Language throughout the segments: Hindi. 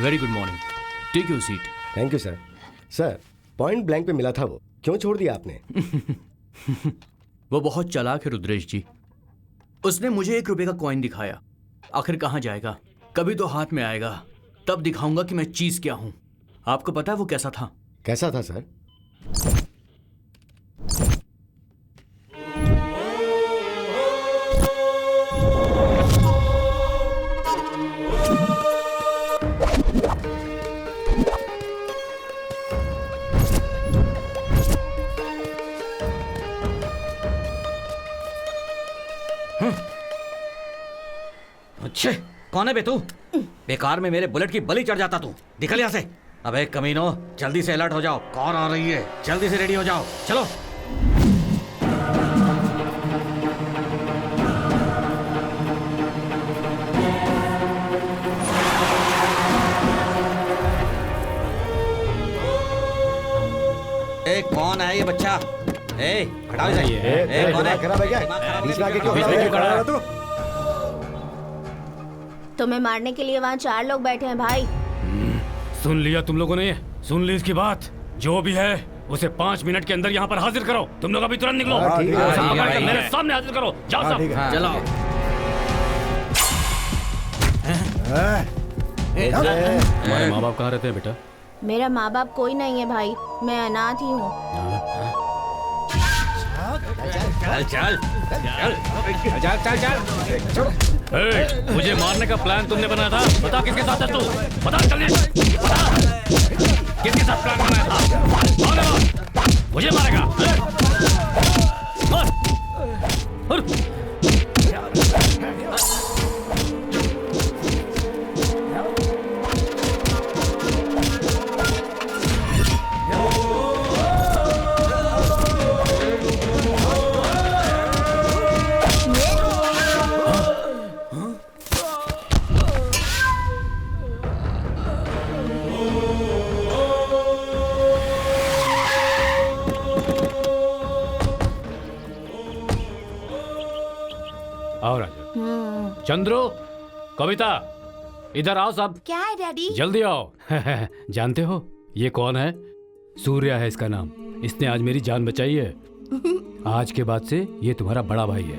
Very good morning, take your seat. Thank you sir. Sir, point blank पे मिला था वो, क्यों छोड़ दिया आपने? वो बहुत चालाक है रुद्रेश जी। उसने मुझे 1 रुपए का कॉइन दिखाया। आखिर कहाँ जाएगा, कभी तो हाथ में आएगा, तब दिखाऊंगा कि मैं चीज क्या हूं। आपको पता है वो कैसा था? कैसा था सर? अच्छे, कौन है बे तू? बेकार में मेरे बुलेट की बलि चढ़ जाता तू। निकल यहाँ से। अबे कमीनो, जल्दी से अलर्ट हो जाओ, कौन आ रही है? जल्दी से रेडी हो जाओ, चलो। ए, कौन है ये बच्चा? ए, हटाओ इसे। कौन है? खराब है क्या? बीच में आके क्यों खड़ा है तू? तुम्हें मारने के लिए वहाँ 4 लोग बैठे हैं भाई। सुन लिया तुम लोगों ने? सुन ली इसकी बात? जो भी है उसे 5 मिनट के अंदर यहाँ पर हाजिर करो। तुम लोग अभी तुरंत निकलो। मेरे सामने हाजिर करो। जाओ सब। चलो। तुम्हारे माँ बाप कहाँ रहते हैं बेटा? मेरा माँ बाप कोई नहीं है भाई, मैं अनाथ ही हूँ। चल चल चल चल चल। मुझे मारने का प्लान तुमने बनाया था? बता किसके साथ है तू? बता जल्दी, बता किसके साथ प्लान बनाया था? मुझे मारेगा? आओ राजा। चंद्रो, कविता, इधर आओ सब। क्या है डैडी? जल्दी आओ। जानते हो ये कौन है? सूर्या है इसका नाम। इसने आज मेरी जान बचाई है। आज के बाद से ये तुम्हारा बड़ा भाई है।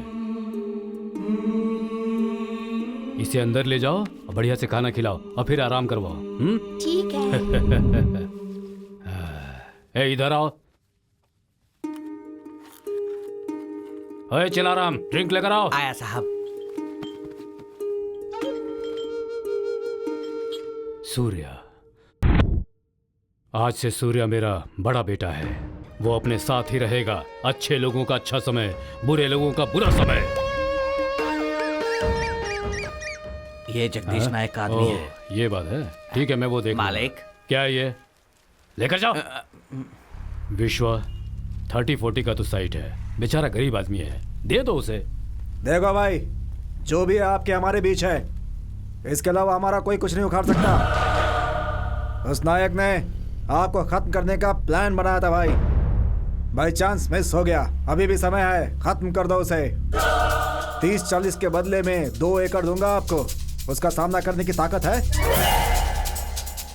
इसे अंदर ले जाओ और बढ़िया से खाना खिलाओ और फिर आराम करवाओ। ठीक है। ए, इधर आओ। ओए चिलाराम, ड्रिंक लेकर आओ। आया साहब। सूर्या, आज से सूर्या मेरा बड़ा बेटा है। वो अपने साथ ही रहेगा। अच्छे लोगों का अच्छा समय, बुरे लोगों का बुरा समय। ये जगदीश नायक का आदमी है। ये बात है। ठीक है, मैं वो देख मालिक। क्या है ये? लेकर जाओ। विश्वा 30-40 का तो साइट है। बेचारा गरीब आदमी है, दे दो उसे। देखो भाई, जो भी है आपके हमारे बीच है, इसके अलावा हमारा कोई कुछ नहीं उखाड़ सकता। उस नायक ने आपको खत्म करने का प्लान बनाया था भाई। बाई चांस मिस हो गया, अभी भी समय है, खत्म कर दो उसे। 30-40 के बदले में 2 एकड़ दूंगा आपको। उसका सामना करने की ताकत है?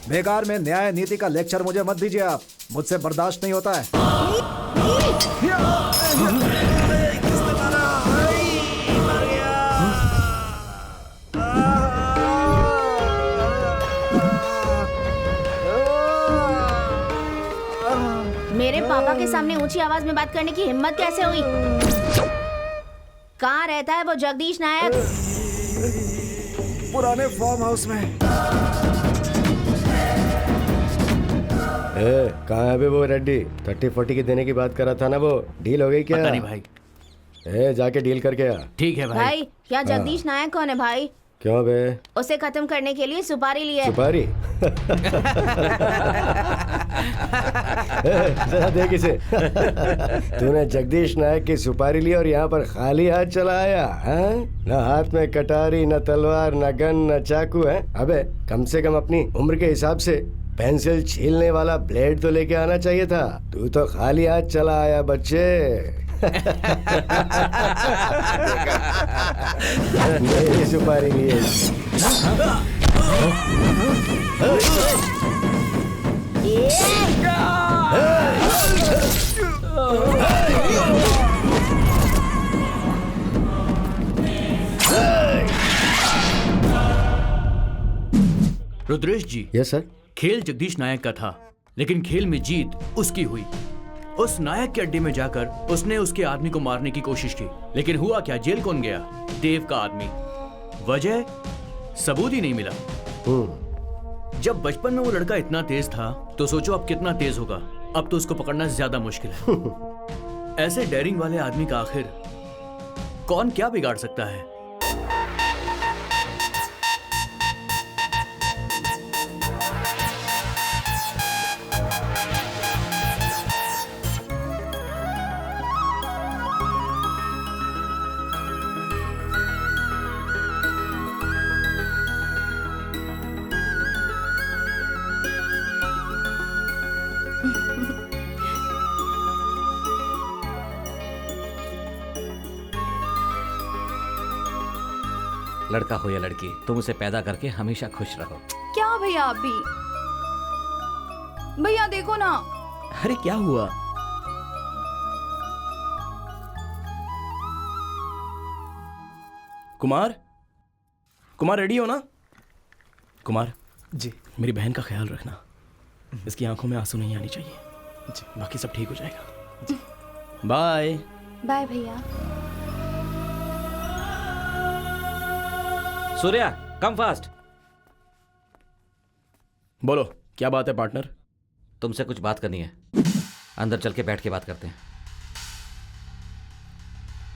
बेकार में न्याय नीति का लेक्चर मुझे मत दीजिए आप, मुझसे बर्दाश्त नहीं होता है। मेरे पापा के सामने ऊंची आवाज में बात करने की हिम्मत कैसे हुई? कहाँ रहता है वो जगदीश नायक? पुराने फार्म हाउस में। कहाँ है अभी वो रेड्डी? 30-40 की देने की बात कर रहा था ना वो, डील हो गई क्या? पता नहीं भाई। जाके डील करके आ। ठीक है भाई। भाई, क्या जगदीश नायक कौन है भाई? क्यों बे? उसे खत्म करने के लिए सुपारी ली है। सुपारी? जरा देख इसे। तूने जगदीश नायक की सुपारी ली और यहाँ पर खाली हाथ चला आया है? न हाथ में कटारी, न तलवार, न गन, न चाकू है। अबे कम से कम अपनी उम्र के हिसाब से पेंसिल छीलने वाला ब्लेड तो लेके आना चाहिए था। तू तो खाली हाथ चला आया बच्चे। मेरी सुपारी लिए। रुद्रेश जी, यस सर। खेल जगदीश नायक का था, लेकिन खेल में जीत उसकी हुई। उस नायक के अड्डे में जाकर उसने उसके आदमी को मारने की कोशिश की, लेकिन हुआ क्या, जेल कौन गया? देव का आदमी। वजह? सबूत ही नहीं मिला। जब बचपन में वो लड़का इतना तेज था, तो सोचो अब कितना तेज होगा। अब तो उसको पकड़ना ज्यादा मुश्किल है। ऐसे डेयरिंग वाले आदमी का आखिर कौन क्या बिगाड़ सकता है? लड़का हो या लड़की, तुम उसे पैदा करके हमेशा खुश रहो। क्या भैया आप भी? भैया देखो ना। अरे क्या हुआ? कुमार, कुमार रेडी हो ना? कुमार जी। मेरी बहन का ख्याल रखना, इसकी आंखों में आंसू नहीं आनी चाहिए जी। बाकी सब ठीक हो जाएगा। बाय बाय भैया। Surya, come fast. बोलो, क्या बात है पार्टनर? तुमसे कुछ बात करनी है, अंदर चल के बैठ के बात करते हैं।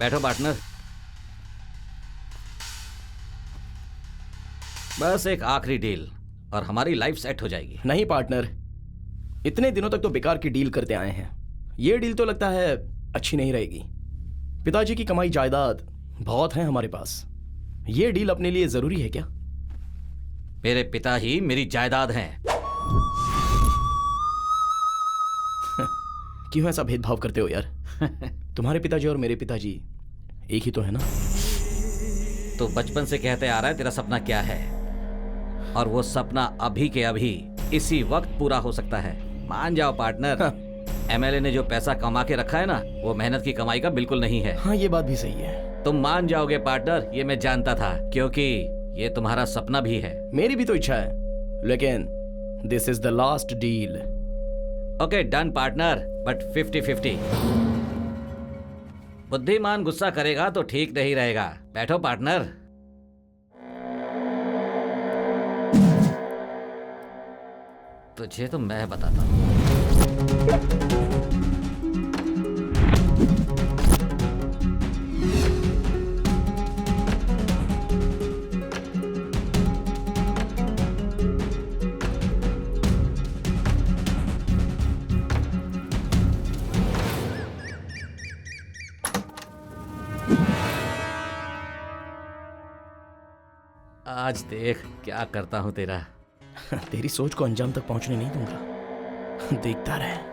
बैठो पार्टनर। बस एक आखिरी डील और हमारी लाइफ सेट हो जाएगी। नहीं पार्टनर, इतने दिनों तक तो बेकार की डील करते आए हैं। ये डील तो लगता है अच्छी नहीं रहेगी। पिताजी की कमाई जायदाद बहुत है हमारे पास। ये डील अपने लिए जरूरी है क्या? मेरे पिता ही मेरी जायदाद हैं। क्यों ऐसा भेदभाव करते हो यार? तुम्हारे पिताजी और मेरे पिताजी एक ही तो है ना? तो बचपन से कहते आ रहा है तेरा सपना क्या है, और वो सपना अभी के अभी इसी वक्त पूरा हो सकता है। मान जाओ पार्टनर। एमएलए ने जो पैसा कमा के रखा है ना, वो मेहनत की कमाई का बिल्कुल नहीं है। हाँ, ये बात भी सही है। तुम मान जाओगे पार्टनर, ये मैं जानता था, क्योंकि ये तुम्हारा सपना भी है। मेरी भी तो इच्छा है, लेकिन this is the last deal. Okay done partner, but 50-50। बुद्धिमान गुस्सा करेगा तो ठीक नहीं रहेगा। बैठो पार्टनर। तुझे तो मैं बताता हूं। आज देख क्या करता हूं तेरा। तेरी सोच को अंजाम तक पहुंचने नहीं दूंगा, देखता रहे।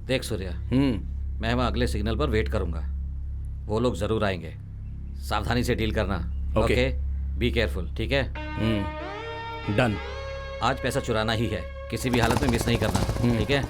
देख सूर्या, मैं वहां अगले सिग्नल पर वेट करूंगा। वो लोग जरूर आएंगे। सावधानी से डील करना। ओके, बी केयरफुल, ठीक है? डन। आज पैसा चुराना ही है, किसी भी हालत में मिस नहीं करना, ठीक है?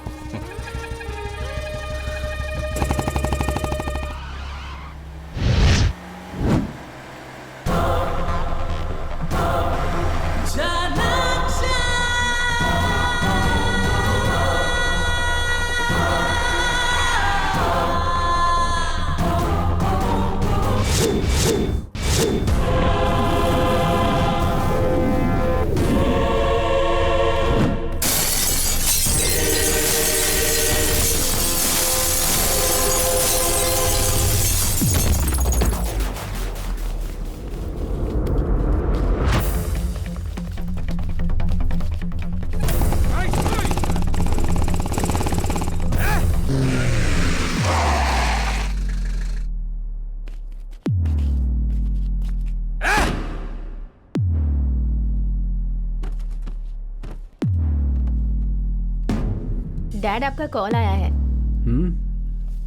डैड आपका कॉल आया है।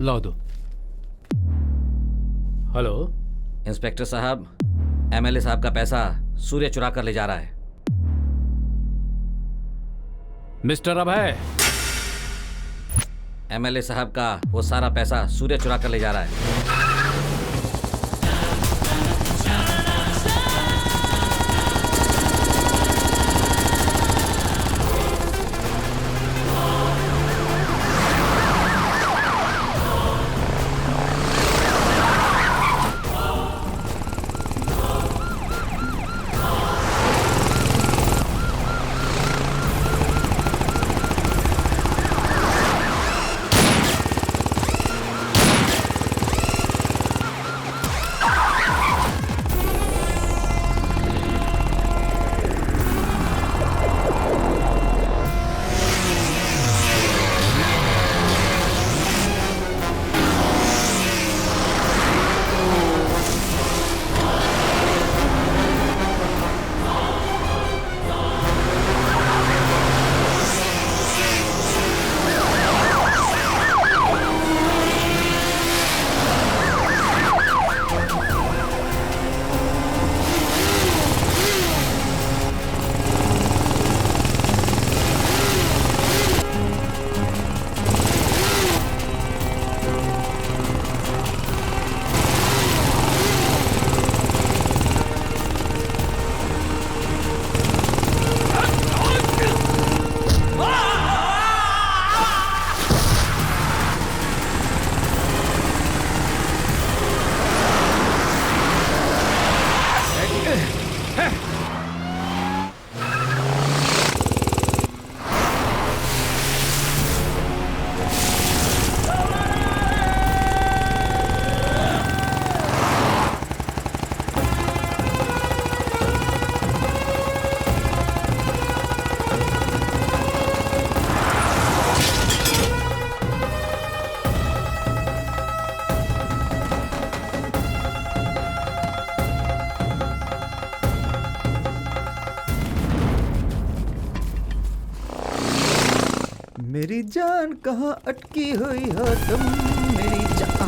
लाओ दो। हेलो। इंस्पेक्टर साहब, एमएलए साहब का पैसा सूर्य चुरा कर ले जा रहा है। मिस्टर अभय, एमएलए साहब का वो सारा पैसा सूर्य चुरा कर ले जा रहा है। मेरी जान कहाँ अटकी हुई हो तुम, मेरी जान।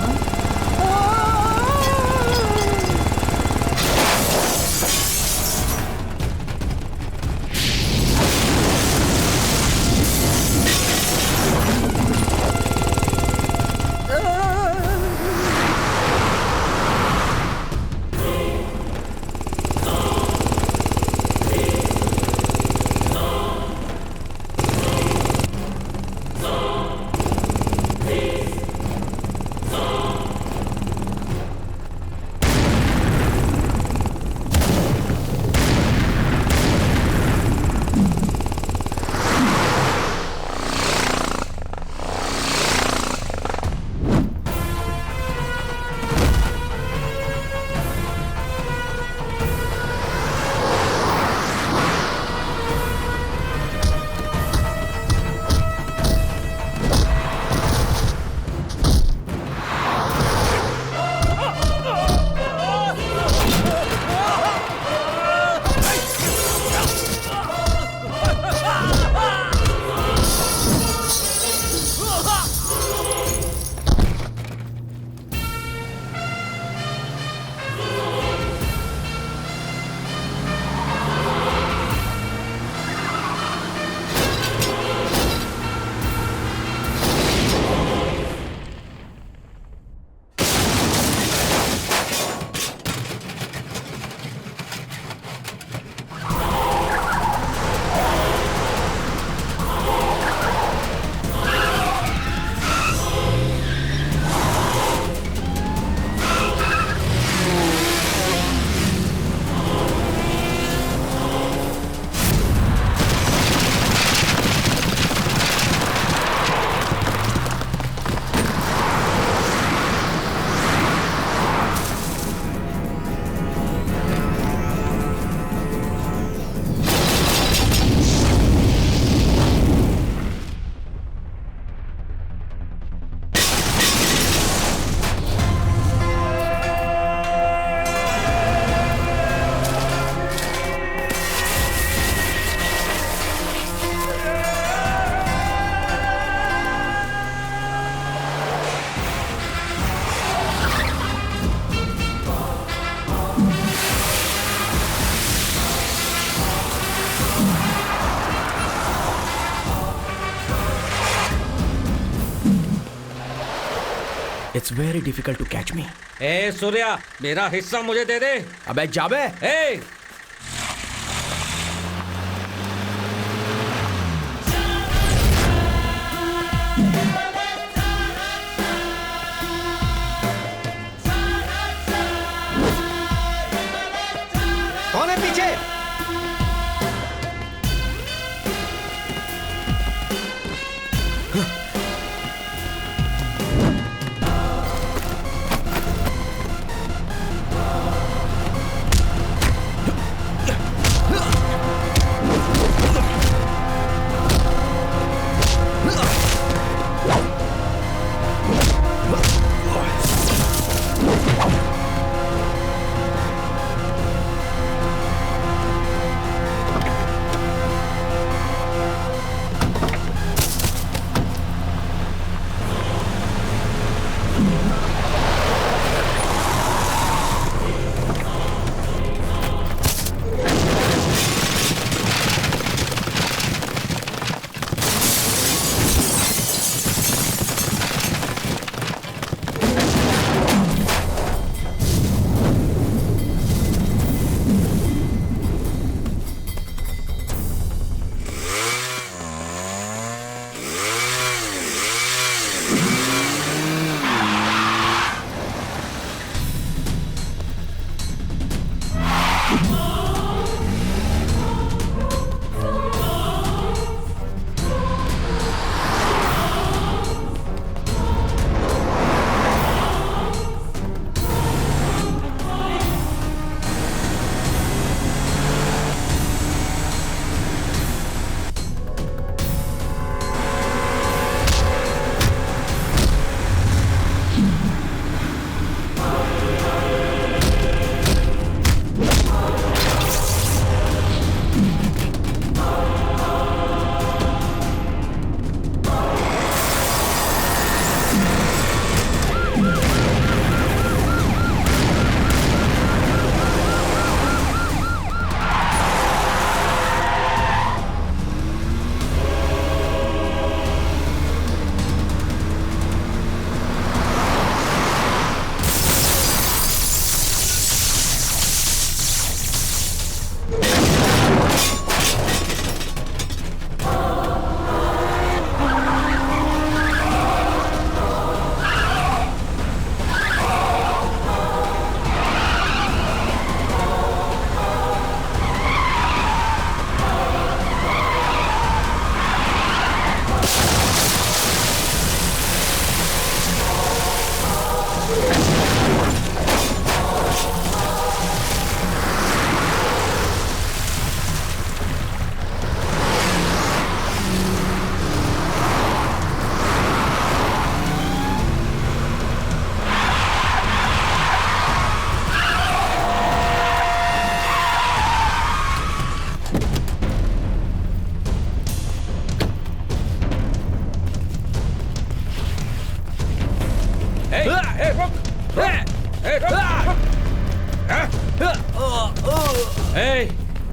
It's very difficult to catch me. ए सूर्या, मेरा हिस्सा मुझे दे दे। अबे जाबे। ए कौन है पीछे?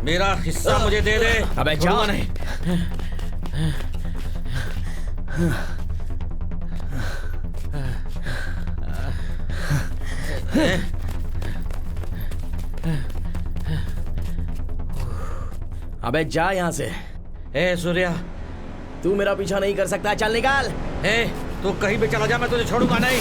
मेरा हिस्सा मुझे दे दे। अबे जा नहीं। अबे जा यहां से। ए सूर्या, तू मेरा पीछा नहीं कर सकता, चल निकाल। ए तू कहीं भी चला जा, मैं तुझे छोड़ूंगा नहीं।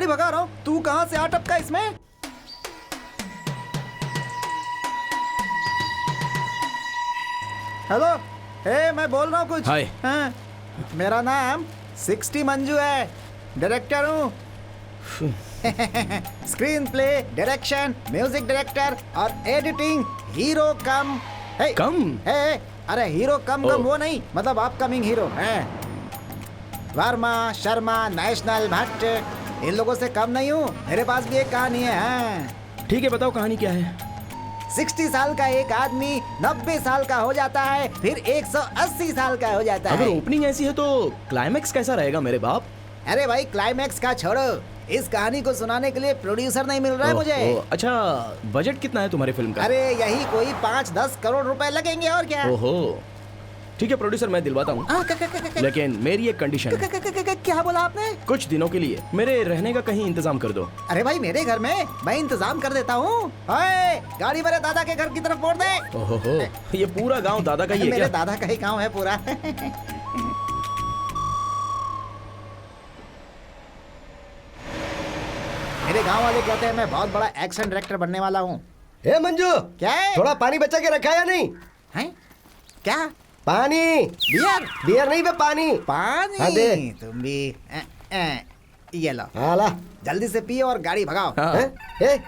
गाड़ी भगा रहा हूँ, तू कहाँ से आ टपका इसमें? हेलो, मैं बोल रहा हूँ कुछ। हाय। हाँ, मेरा नाम 60 मंजू है, डायरेक्टर हूँ। Screen play, direction, music director और एडिटिंग, हीरो कम अरे हीरो कम वो नहीं, मतलब अपकमिंग हीरो है। वर्मा, शर्मा, नेशनल, भट्ट, इन लोगों से कम नहीं हूँ। मेरे पास भी एक कहानी है। हाँ। ठीक है, बताओ कहानी क्या है। 60 साल का एक आदमी 90 साल का हो जाता है, फिर 180 साल का हो जाता अगर है। ओपनिंग ऐसी है तो क्लाइमैक्स कैसा रहेगा मेरे बाप? अरे भाई, क्लाइमैक्स का छोड़ो, इस कहानी को सुनाने के लिए प्रोड्यूसर नहीं मिल रहा है मुझे। अच्छा, बजट कितना है तुम्हारी फिल्म का? अरे यही कोई 5-10 करोड़ रुपए लगेंगे और क्या। ओहो, ठीक है प्रोड्यूसर, मैं दिलवाता हूँ, लेकिन मेरी एक कंडीशन है। क्या बोला आपने? कुछ दिनों के लिए मेरे रहने का कहीं इंतजाम कर दो। अरे भाई, मेरे घर में मैं इंतजाम कर देता हूँ। गाड़ी मेरे दादा के घर की तरफ मोड़ दे। ओहो, ये पूरा गांव दादा का ही है मेरे क्या? दादा का ही गाँव है पूरा। मेरे गांव वाले कहते हैं मैं बहुत बड़ा एक्शन डायरेक्टर बनने वाला हूँ। ए मंजू, क्या है? थोड़ा पानी बचा के रखा या नहीं? हैं? क्या? पानी। बियर? बियर नहीं बे, पानी। पानी? हाँ, दे। तुम भी ये लो, हाँ ला। जल्दी से पियो और गाड़ी भगाओ। हाँ। हैं? ए,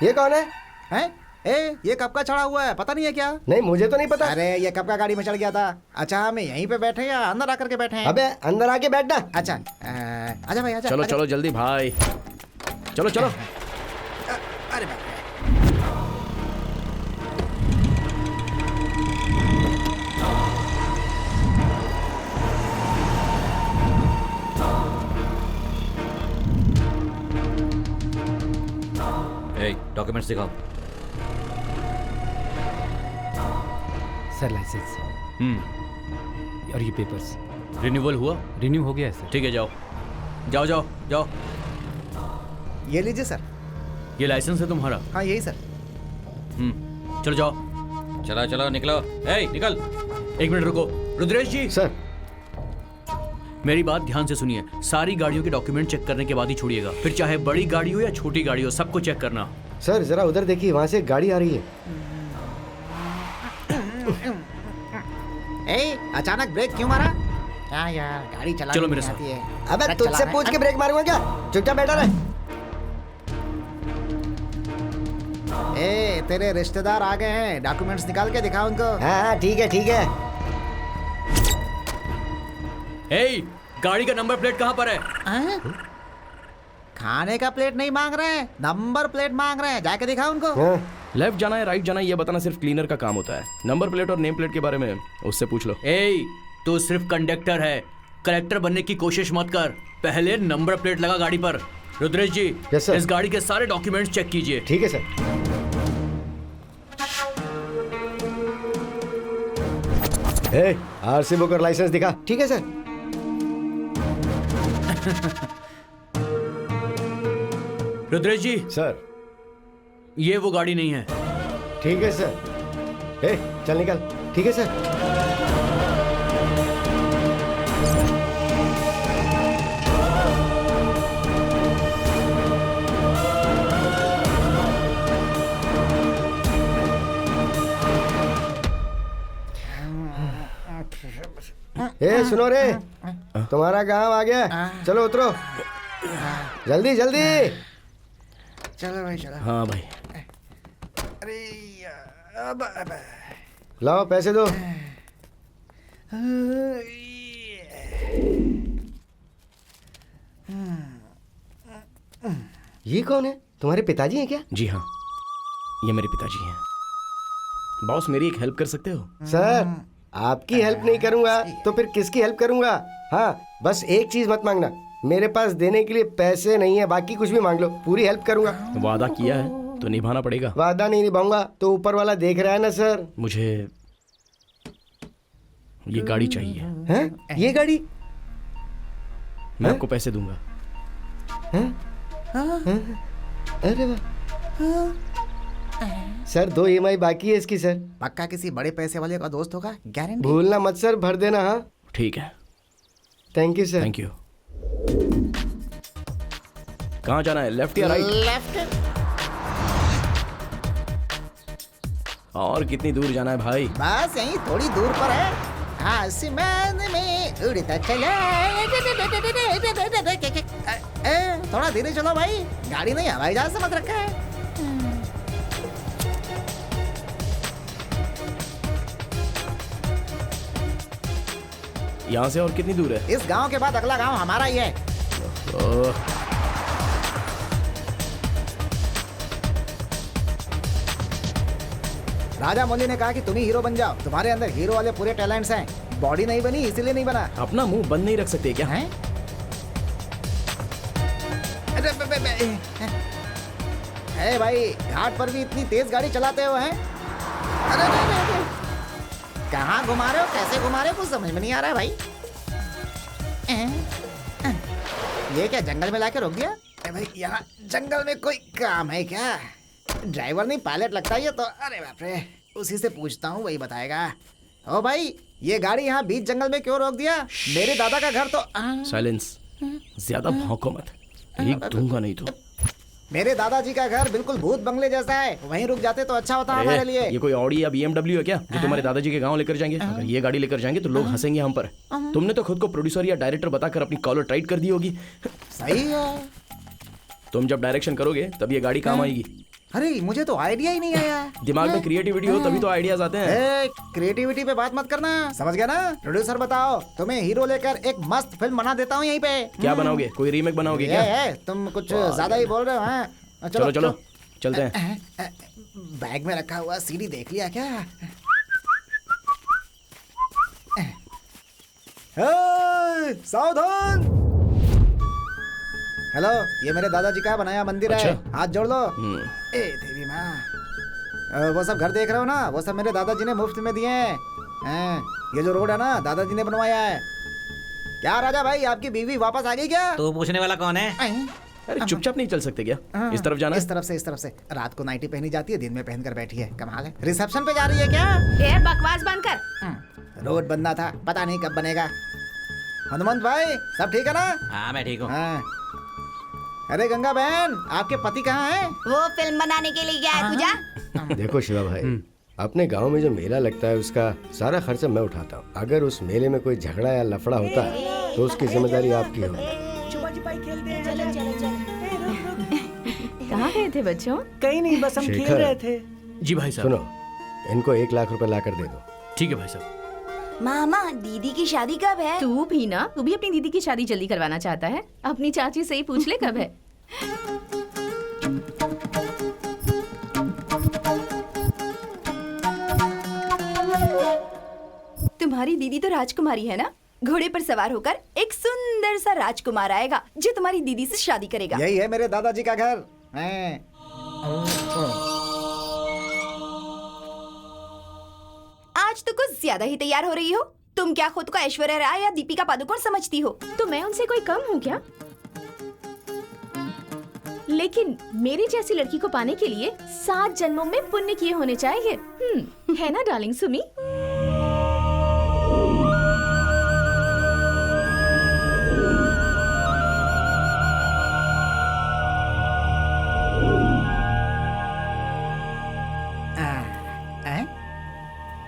ये कौन है? हैं? ये कब का चढ़ा हुआ है, पता नहीं है क्या? नहीं, मुझे तो नहीं पता। अरे ये कब का गाड़ी में चढ़ गया था? अच्छा, हम यहीं पे बैठे या अंदर आकर के बैठे हैं? अबे अंदर आके बैठना। अच्छा, आजा भाई, आजा। चलो आजा। चलो जल्दी भाई, चलो चलो। अरे बाप रे। डॉक्यूमेंट्स दिखाओ। सर लाइसेंस और ये पेपर्स रिन्यूअल हुआ? रिन्यू हो गया है सर। ठीक है, जाओ जाओ जाओ जाओ। ये लीजिए सर। ये लाइसेंस है तुम्हारा? हाँ यही सर। चलो जाओ। चलो चलो निकलो, निकल। एक मिनट रुको। रुद्रेश जी, सर, मेरी बात ध्यान से सुनिए। सारी गाड़ियों के डॉक्यूमेंट चेक करने के बाद ही छोड़िएगा। फिर चाहे बड़ी गाड़ी हो या छोटी गाड़ी हो, सबको चेक करना। सर जरा उधर देखिए, वहाँ से एक गाड़ी आ रही है। अचानक ब्रेक क्यों मारा? क्या यार, गाड़ी चलानी चलो मेरे नहीं साथ। आती है। अबे ट्रक तुझसे चलाना पूछ है। के ब्रेक मारूंगा क्या? चुपचाप बैठा रहे। तेरे रिश्तेदार आ गए हैं, डॉक्यूमेंट्स निकाल के दिखा उनको। हाँ ठीक है ठीक है। गाड़ी का नंबर प्लेट कहाँ पर है? खाने का प्लेट नहीं मांग रहे हैं, नंबर प्लेट मांग रहे हैं, जाके दिखा उनको। हाँ। लेफ्ट जाना है राइट जाना है ये बताना सिर्फ क्लीनर का काम होता है। नंबर प्लेट और नेम प्लेट के बारे में उससे पूछ लो। तू सिर्फ कंडक्टर है, कलेक्टर बनने की कोशिश मत कर। पहले नंबर प्लेट लगा गाड़ी पर। रुद्रेश जी, यस सर। इस गाड़ी के सारे डॉक्यूमेंट्स चेक कीजिए। ठीक है सर। आरसी बुक और लाइसेंस दिखा। ठीक है सर। रुद्रेश जी, सर ये वो गाड़ी नहीं है। ठीक है सर। चल निकल। ठीक है सर। सुनो रे, तुम्हारा गांव आ गया, चलो उतरो जल्दी जल्दी। चलो भाई चलो। हाँ भाई, अरे यार, लाओ पैसे दो। ये कौन है? तुम्हारे पिताजी हैं क्या? जी हाँ, ये मेरे पिताजी हैं। बॉस मेरी एक हेल्प कर सकते हो? सर आपकी हेल्प नहीं करूंगा तो फिर किसकी हेल्प करूंगा? हाँ बस एक चीज मत मांगना, मेरे पास देने के लिए पैसे नहीं है, बाकी कुछ भी मांग लो, पूरी हेल्प करूंगा। वादा किया है तो निभाना पड़ेगा। वादा नहीं निभाऊंगा तो ऊपर वाला देख रहा है ना सर। मुझे ये गाड़ी चाहिए। हैं? ये गाड़ी? मैं आपको पैसे दूंगा। अरे वाह सर, 2 EMI बाकी है इसकी सर। पक्का किसी बड़े पैसे वाले का दोस्त होगा, गारंटी। भूलना मत सर, भर देना। हाँ ठीक है, thank you sir. Thank you. कहाँ जाना है, लेफ्ट या राइट? लेफ्ट। और कितनी दूर जाना है भाई? बस यहीं थोड़ी दूर पर है। आसमान में उड़ता चला। थोड़ा धीरे चलो भाई, गाड़ी नहीं हवाई जहाज से मत रखा है। यहाँ से और कितनी दूर है? इस गांव के बाद अगला गांव हमारा ही है। ओह, राजा मौली ने कहा कि तुम ही हीरो बन जाओ, तुम्हारे अंदर हीरो वाले पूरे टैलेंट्स हैं। बॉडी नहीं बनी इसीलिए नहीं बना। अपना मुंह बंद नहीं रख सकते क्या? हैं? अरे भाई, घाट पर भी इतनी तेज गाड़ी चलाते हो हैं? अरे कहाँ घुमा रहे हो, कैसे घुमा रहे हो, कुछ समझ में नहीं आ रहा है भाई। ये क्या जंगल में लाके रोक दिया? अरे भाई, यहाँ जंगल में कोई काम है क्या? ड्राइवर नहीं पायलट लगता है ये तो। अरे बाप रे, उसी से पूछता हूँ, वही बताएगा। ओ भाई, ये गाड़ी यहाँ बीच जंगल में क्यों रोक दिया? मेरे दादा का घर तो साइलेंस, ज्यादा भौंको मत, एक दूंगा नहीं तो। मेरे दादाजी का घर बिल्कुल भूत बंगले जैसा है, वहीं रुक जाते तो अच्छा होता हमारे लिए। ये कोई ऑडी या BMW है क्या जो तुम्हारे दादाजी के गांव लेकर जाएंगे? अगर ये गाड़ी लेकर जाएंगे तो लोग हंसेंगे हम पर। तुमने तो खुद को प्रोड्यूसर या डायरेक्टर बताकर अपनी कॉलर टाइट कर दी होगी। सही है। तुम जब डायरेक्शन करोगे तब ये गाड़ी काम आएगी। अरे मुझे तो आइडिया ही नहीं आया। दिमाग में क्रिएटिविटी हो तभी तो आइडियाज आते हैं। क्रिएटिविटी पे बात मत करना, समझ गया ना? प्रोड्यूसर बताओ, तुम्हें हीरो लेकर एक मस्त फिल्म बना देता हूँ यहीं पे। क्या बनाओगे, कोई रीमेक बनाओगे क्या? तुम कुछ ज्यादा ही बोल रहे हो। हाँ चलो चलो चलते हैं। बैग में रखा हुआ सीडी देख लिया क्या? सावधान। हेलो, ये मेरे दादाजी का बनाया मंदिर है, हाथ जोड़ लो। ए देवी माँ, वो सब घर देख रहे हो ना, वो सब मेरे दादाजी ने मुफ्त में दिए हैं। ये जो रोड है ना, दादाजी ने बनवाया है। क्या राजा भाई, आपकी बीवी वापस आ गई क्या? तो पूछने वाला कौन है? अरे चुपचाप नहीं चल सकते क्या? इस तरफ जाना है? इस तरफ से, इस तरफ से। रात को नाइटी पहनी जाती है, दिन में पहनकर बैठी है, कमाल है। रिसेप्शन पे जा रही है क्या? ये बकवास बंद कर। रोड बनना था, पता नहीं कब बनेगा। हनुमंत भाई, सब ठीक है ना? हाँ मैं ठीक हूँ। अरे गंगा बहन, आपके पति कहाँ हैं? वो फिल्म बनाने के लिए गया है, तू जा। देखो शिवा भाई, अपने गांव में जो मेला लगता है उसका सारा खर्चा मैं उठाता हूँ। अगर उस मेले में कोई झगड़ा या लफड़ा होता है तो उसकी जिम्मेदारी आपकी होगी। कहाँ गए थे बच्चों? कहीं नहीं, बस हम खेल रहे थे। जी भाई साहब। सुनो, इनको 1 लाख रुपए लाकर दे दो। ठीक है भाई साहब। मामा, दीदी की शादी कब है? तू भी ना, तू भी अपनी दीदी की शादी जल्दी करवाना चाहता है? अपनी चाची से ही पूछ ले कब है। तुम्हारी दीदी तो राजकुमारी है ना? घोड़े पर सवार होकर एक सुंदर सा राजकुमार आएगा जो तुम्हारी दीदी से शादी करेगा। यही है मेरे दादाजी का घर। आज तो कुछ ज्यादा ही तैयार हो रही हो। तुम क्या खुद को ऐश्वर्या राय या दीपिका पादुकोण समझती हो? तो मैं उनसे कोई कम हूँ क्या? लेकिन मेरी जैसी लड़की को पाने के लिए 7 जन्मों में पुण्य किए होने चाहिए। है ना डार्लिंग सुमी?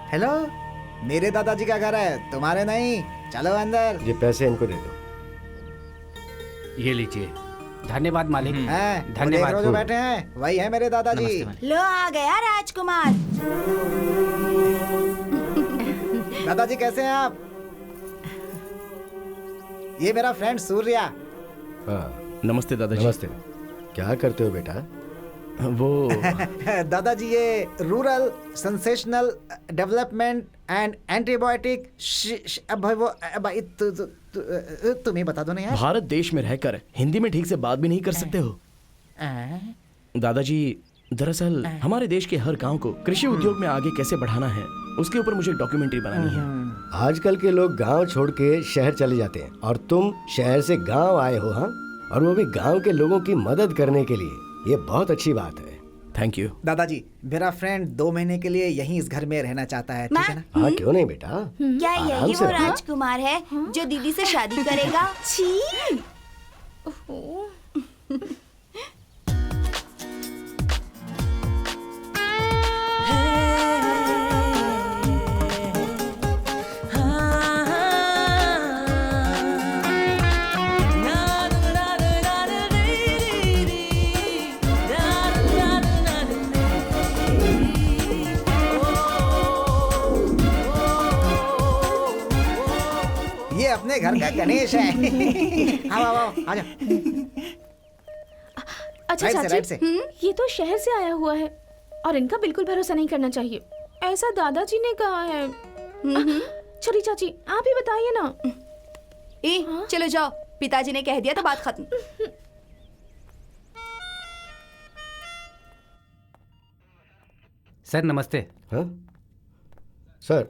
हेलो, मेरे दादाजी का घर है, तुम्हारे नहीं। चलो अंदर। ये पैसे इनको दे दो। ये लीजिए। धन्यवाद मालिक। धन्यवाद। जो बैठे हैं वही है मेरे दादाजी। लो आ गया राजकुमार। दादाजी कैसे हैं आप? ये मेरा फ्रेंड सूर्या। हाँ, नमस्ते दादाजी। नमस्ते। क्या करते हो बेटा? वो दादाजी ये rural sensational development and antibiotic भाई तुम ही बता दो ना यार। भारत देश में रहकर हिंदी में ठीक से बात भी नहीं कर सकते हो दादाजी। दरअसल हमारे देश के हर गांव को कृषि उद्योग में आगे कैसे बढ़ाना है उसके ऊपर मुझे डॉक्यूमेंट्री बनानी है। आजकल के लोग गांव छोड़ के शहर चले जाते हैं और तुम शहर से गांव आए हो। हाँ, और वो भी गांव के लोगों की मदद करने के लिए। ये बहुत अच्छी बात है। थैंक यू दादाजी। मेरा फ्रेंड 2 महीने के लिए यहीं इस घर में रहना चाहता है, ठीक है ना? हाँ, क्यों नहीं बेटा। क्या यही वो राजकुमार है जो दीदी से शादी करेगा? छी। अपने घर का गणेश है। आओ आओ आओ, आ जाओ। अच्छा राइट से, राइट से। चाची, ये तो शहर से आया हुआ है और इनका बिल्कुल भरोसा नहीं करना चाहिए, ऐसा दादाजी ने कहा है। छोटी चाची, आप ही बताइए ना। चलो जाओ, पिताजी ने कह दिया तो बात खत्म। सर नमस्ते। हाँ सर,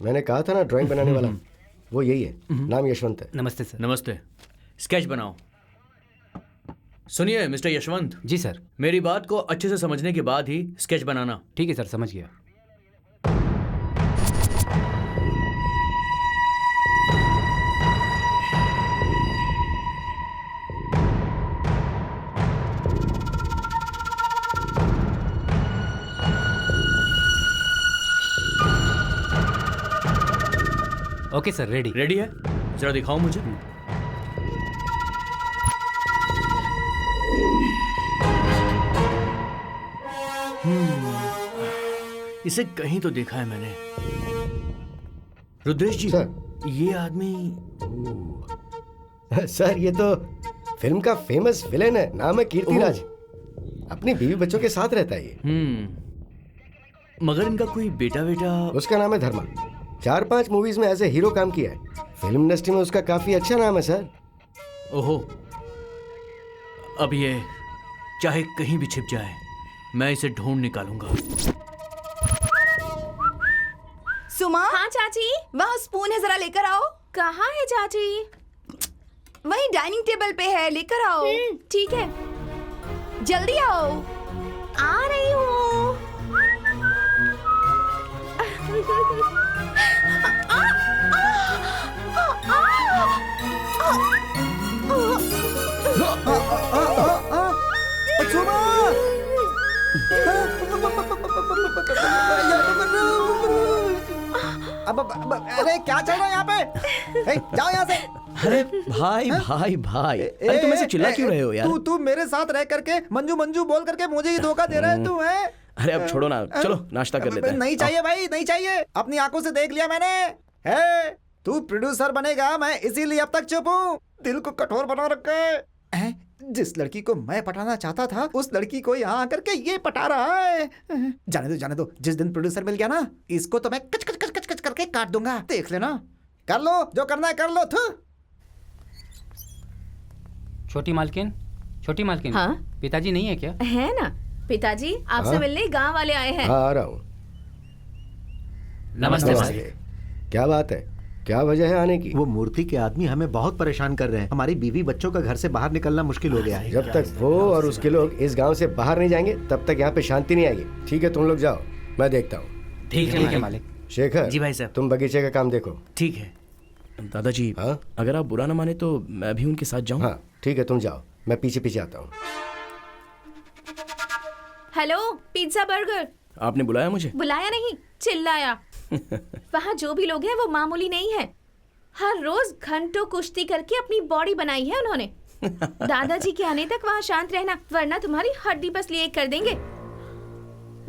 मैंने कहा था ना ड्राइंग बनाने वाला, वो यही है। नाम यशवंत है। नमस्ते सर। नमस्ते। स्केच बनाओ। सुनिए मिस्टर यशवंत। जी सर। मेरी बात को अच्छे से समझने के बाद ही स्केच बनाना। ठीक है सर, समझ गया। Okay sir, ready. रेडी है? जरा दिखाओ मुझे। इसे कहीं तो देखा है मैंने। रुद्रेश जी सर, ये आदमी। सर ये तो फिल्म का फेमस विलेन है, नाम है कीर्तिराज। अपनी बीवी बच्चों के साथ रहता है ये। मगर इनका कोई बेटा बेटा? उसका नाम है धर्मा। 4-5 मूवीज में एज ए हीरो काम किया है। फिल्म इंडस्ट्री में उसका काफी अच्छा नाम है सर। ओहो, अब ये चाहे कहीं भी छिप जाए, मैं इसे ढूंढ निकालूंगा। सुमा। हाँ चाची। वहाँ स्पून है, जरा लेकर आओ। कहाँ है चाची? वहीं डाइनिंग टेबल पे है, लेकर आओ। ठीक है, जल्दी आओ। आ रही हूँ। अरे क्या चल रहा है यहाँ पे? जाओ यहाँ से। अरे भाई भाई भाई, अरे तुम ऐसे चिल्ला क्यों रहे हो यार? तू मेरे साथ रह करके मंजू मंजू बोल करके मुझे ही धोखा दे रहा है तू, है? अरे अब छोड़ो ना, चलो नाश्ता कर लेते हैं। नहीं चाहिए भाई, नहीं चाहिए। अपनी आंखों से देख लिया मैंने। है तू प्रोड्यूसर बनेगा, मैं इसीलिए अब तक चुप हूँ। दिल को कठोर बना रखा है। जिस लड़की को मैं पटाना चाहता था, उस लड़की को यहाँ आकर के ये पटा रहा है। जाने दो। जिस दिन प्रोड्यूसर मिल गया ना, इसको तो मैं कच कच कच कच कच करके काट दूंगा। देख लेना। कर लो जो करना है, कर लो। छोटी मालकिन, छोटी मालकिन। हाँ? पिताजी नहीं है क्या? है ना, पिताजी आपसे हाँ? मिलने गांव वाले आए हैं। हाँ, आ रहा हूँ। नमस्ते सर। क्या बात है, क्या वजह है आने की? वो मूर्ति के आदमी हमें बहुत परेशान कर रहे हैं। हमारी बीवी बच्चों का घर से बाहर निकलना मुश्किल हो गया है। जब तक वो और उसके लोग इस गांव से बाहर नहीं जाएंगे, तब तक यहाँ पे शांति नहीं आएगी। ठीक है, तुम लोग जाओ, मैं देखता हूँ। ठीक है मालिक। शेखर। जी भाई साहब। तुम बगीचे का काम देखो। ठीक है दादाजी। हाँ? अगर आप बुरा ना माने तो मैं भी उनके साथ जाऊं? हाँ ठीक है, तुम जाओ, मैं पीछे पीछे आता हूँ। Hello, pizza burger. आपने बुलाया मुझे? बुलाया नहीं, चिल्लाया। वहाँ जो भी लोग हैं वो मामूली नहीं है। हर रोज घंटों कुश्ती करके अपनी बॉडी बनाई है उन्होंने। दादाजी के आने तक वहाँ शांत रहना, वरना तुम्हारी हड्डी पसली एक कर देंगे।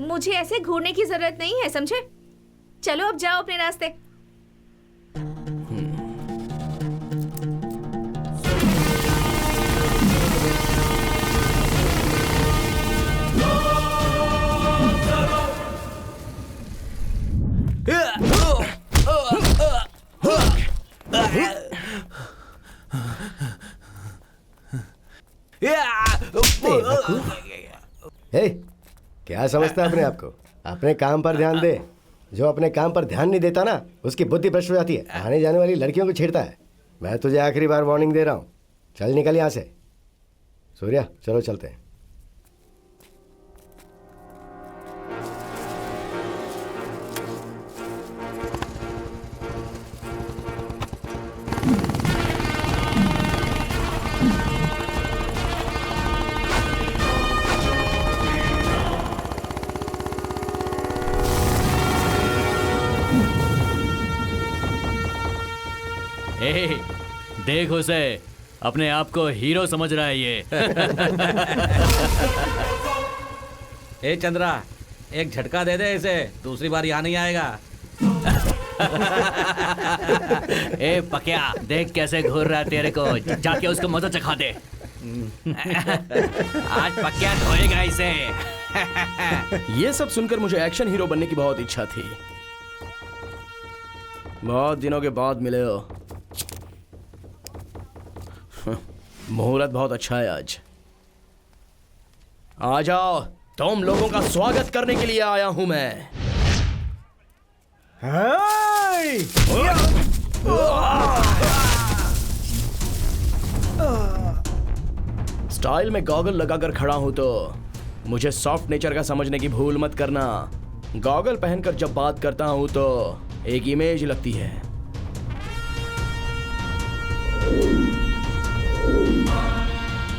मुझे ऐसे घूरने की जरूरत नहीं है, समझे? चलो अब जाओ अपने रास्ते। हे, क्या समझता है अपने आप को? अपने काम पर ध्यान दे। जो अपने काम पर ध्यान नहीं देता ना, उसकी बुद्धि भ्रष्ट हो जाती है, आने जाने वाली लड़कियों को छेड़ता है। मैं तुझे आखिरी बार वार्निंग दे रहा हूँ, चल निकल यहाँ से। सूर्या चलो चलते हैं। देख उसे, अपने आप को हीरो समझ रहा है ये। ए चंद्रा, एक झटका दे दे इसे, दूसरी बार यहाँ नहीं आएगा। ए पकिया, देख कैसे घूर रहा है तेरे को, जाके उसको मजा चखा दे। आज पकिया धोएगा इसे। ये सब सुनकर मुझे एक्शन हीरो बनने की बहुत इच्छा थी। बहुत दिनों के बाद मिले हो। मुहूर्त बहुत अच्छा है आज। आ जाओ, तुम लोगों का स्वागत करने के लिए आया हूं मैं। स्टाइल में गॉगल लगाकर खड़ा हूं तो मुझे सॉफ्ट नेचर का समझने की भूल मत करना। गॉगल पहनकर जब बात करता हूं तो एक इमेज लगती है।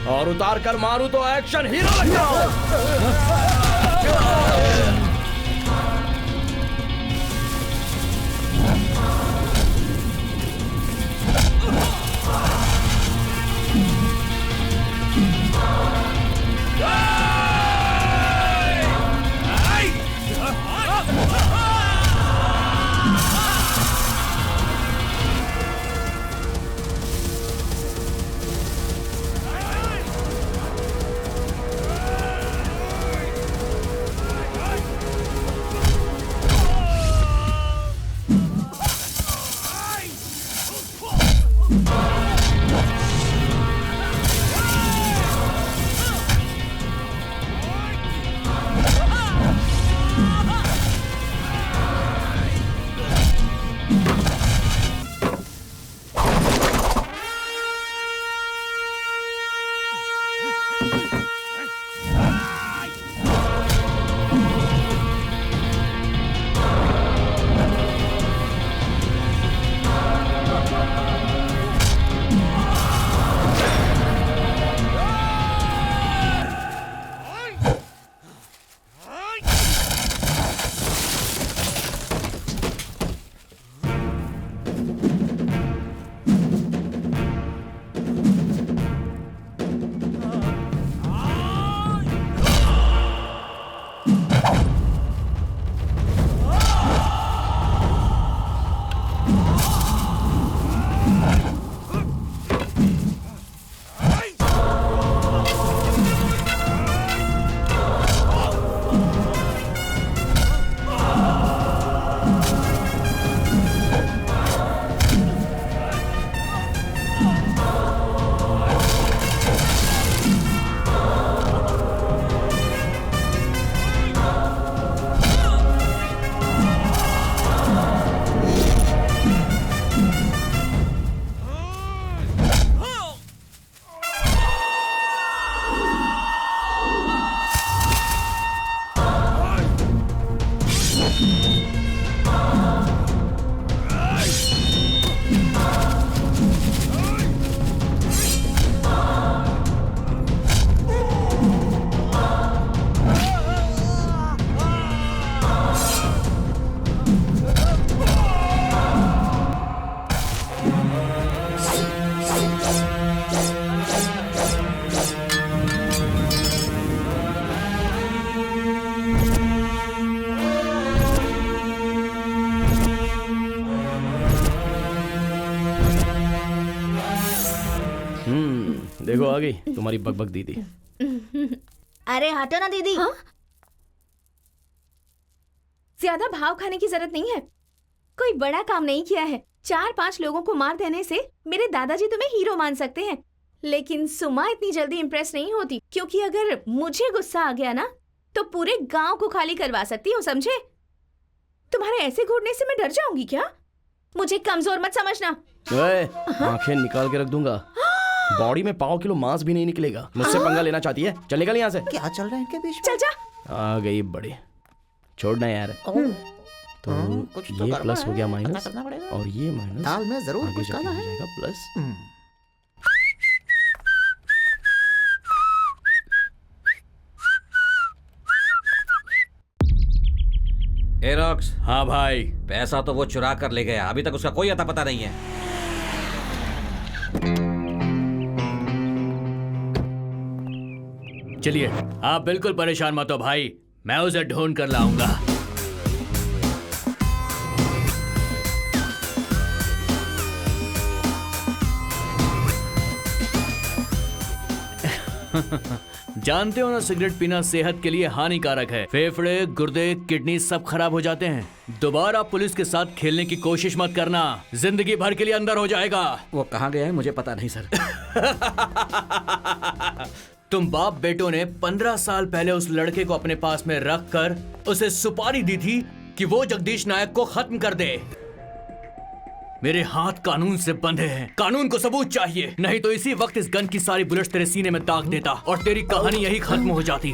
और उतार कर मारूं तो एक्शन हीरो लगता हूं। देखो आ गई तुम्हारी बकबक दीदी। अरे हटो ना दीदी। हाँ? ज्यादा भाव खाने की जरूरत नहीं है। कोई बड़ा काम नहीं किया है। 4-5 लोगों को मार देने से मेरे दादाजी तुम्हें हीरो मान सकते हैं, लेकिन सुमा इतनी जल्दी इंप्रेस नहीं होती, क्योंकि अगर मुझे गुस्सा आ गया ना तो पूरे गांव को खाली करवा सकती हूँ, समझे? तुम्हारे ऐसे घूरने से मैं डर जाऊंगी क्या? मुझे कमजोर मत समझना। आंखें निकाल के रख दूंगा। बॉडी में 5 किलो मांस भी नहीं निकलेगा। मुझसे पंगा लेना चाहती है? चल निकल यहाँ से। क्या चल रहा है इनके बीच में? चल जा। आ गई बड़ी, छोड़ना यार। तो कुछ ये प्लस हो गया माइनस, और ये माइनस दाल में जरूर आगे कुछ काला है। जाएगा प्लस। एरॉक्स। हाँ भाई। पैसा तो वो चुरा कर ले गया, अभी तक उसका कोई अता पता नहीं है। चलिए आप बिल्कुल परेशान मत हो भाई, मैं उसे ढूंढ कर लाऊंगा। जानते हो ना, सिगरेट पीना सेहत के लिए हानिकारक है। फेफड़े, गुर्दे, किडनी सब खराब हो जाते हैं। दोबारा पुलिस के साथ खेलने की कोशिश मत करना, जिंदगी भर के लिए अंदर हो जाएगा। वो कहाँ गया है मुझे पता नहीं सर। तुम बाप बेटों ने 15 साल पहले उस लड़के को अपने पास में रख कर उसे सुपारी दी थी कि वो जगदीश नायक को खत्म कर दे। मेरे हाथ कानून से बंधे हैं, कानून को सबूत चाहिए, नहीं तो इसी वक्त इस गन की सारी बुलेट्स तेरे सीने में दाग देता और तेरी कहानी यही खत्म हो जाती।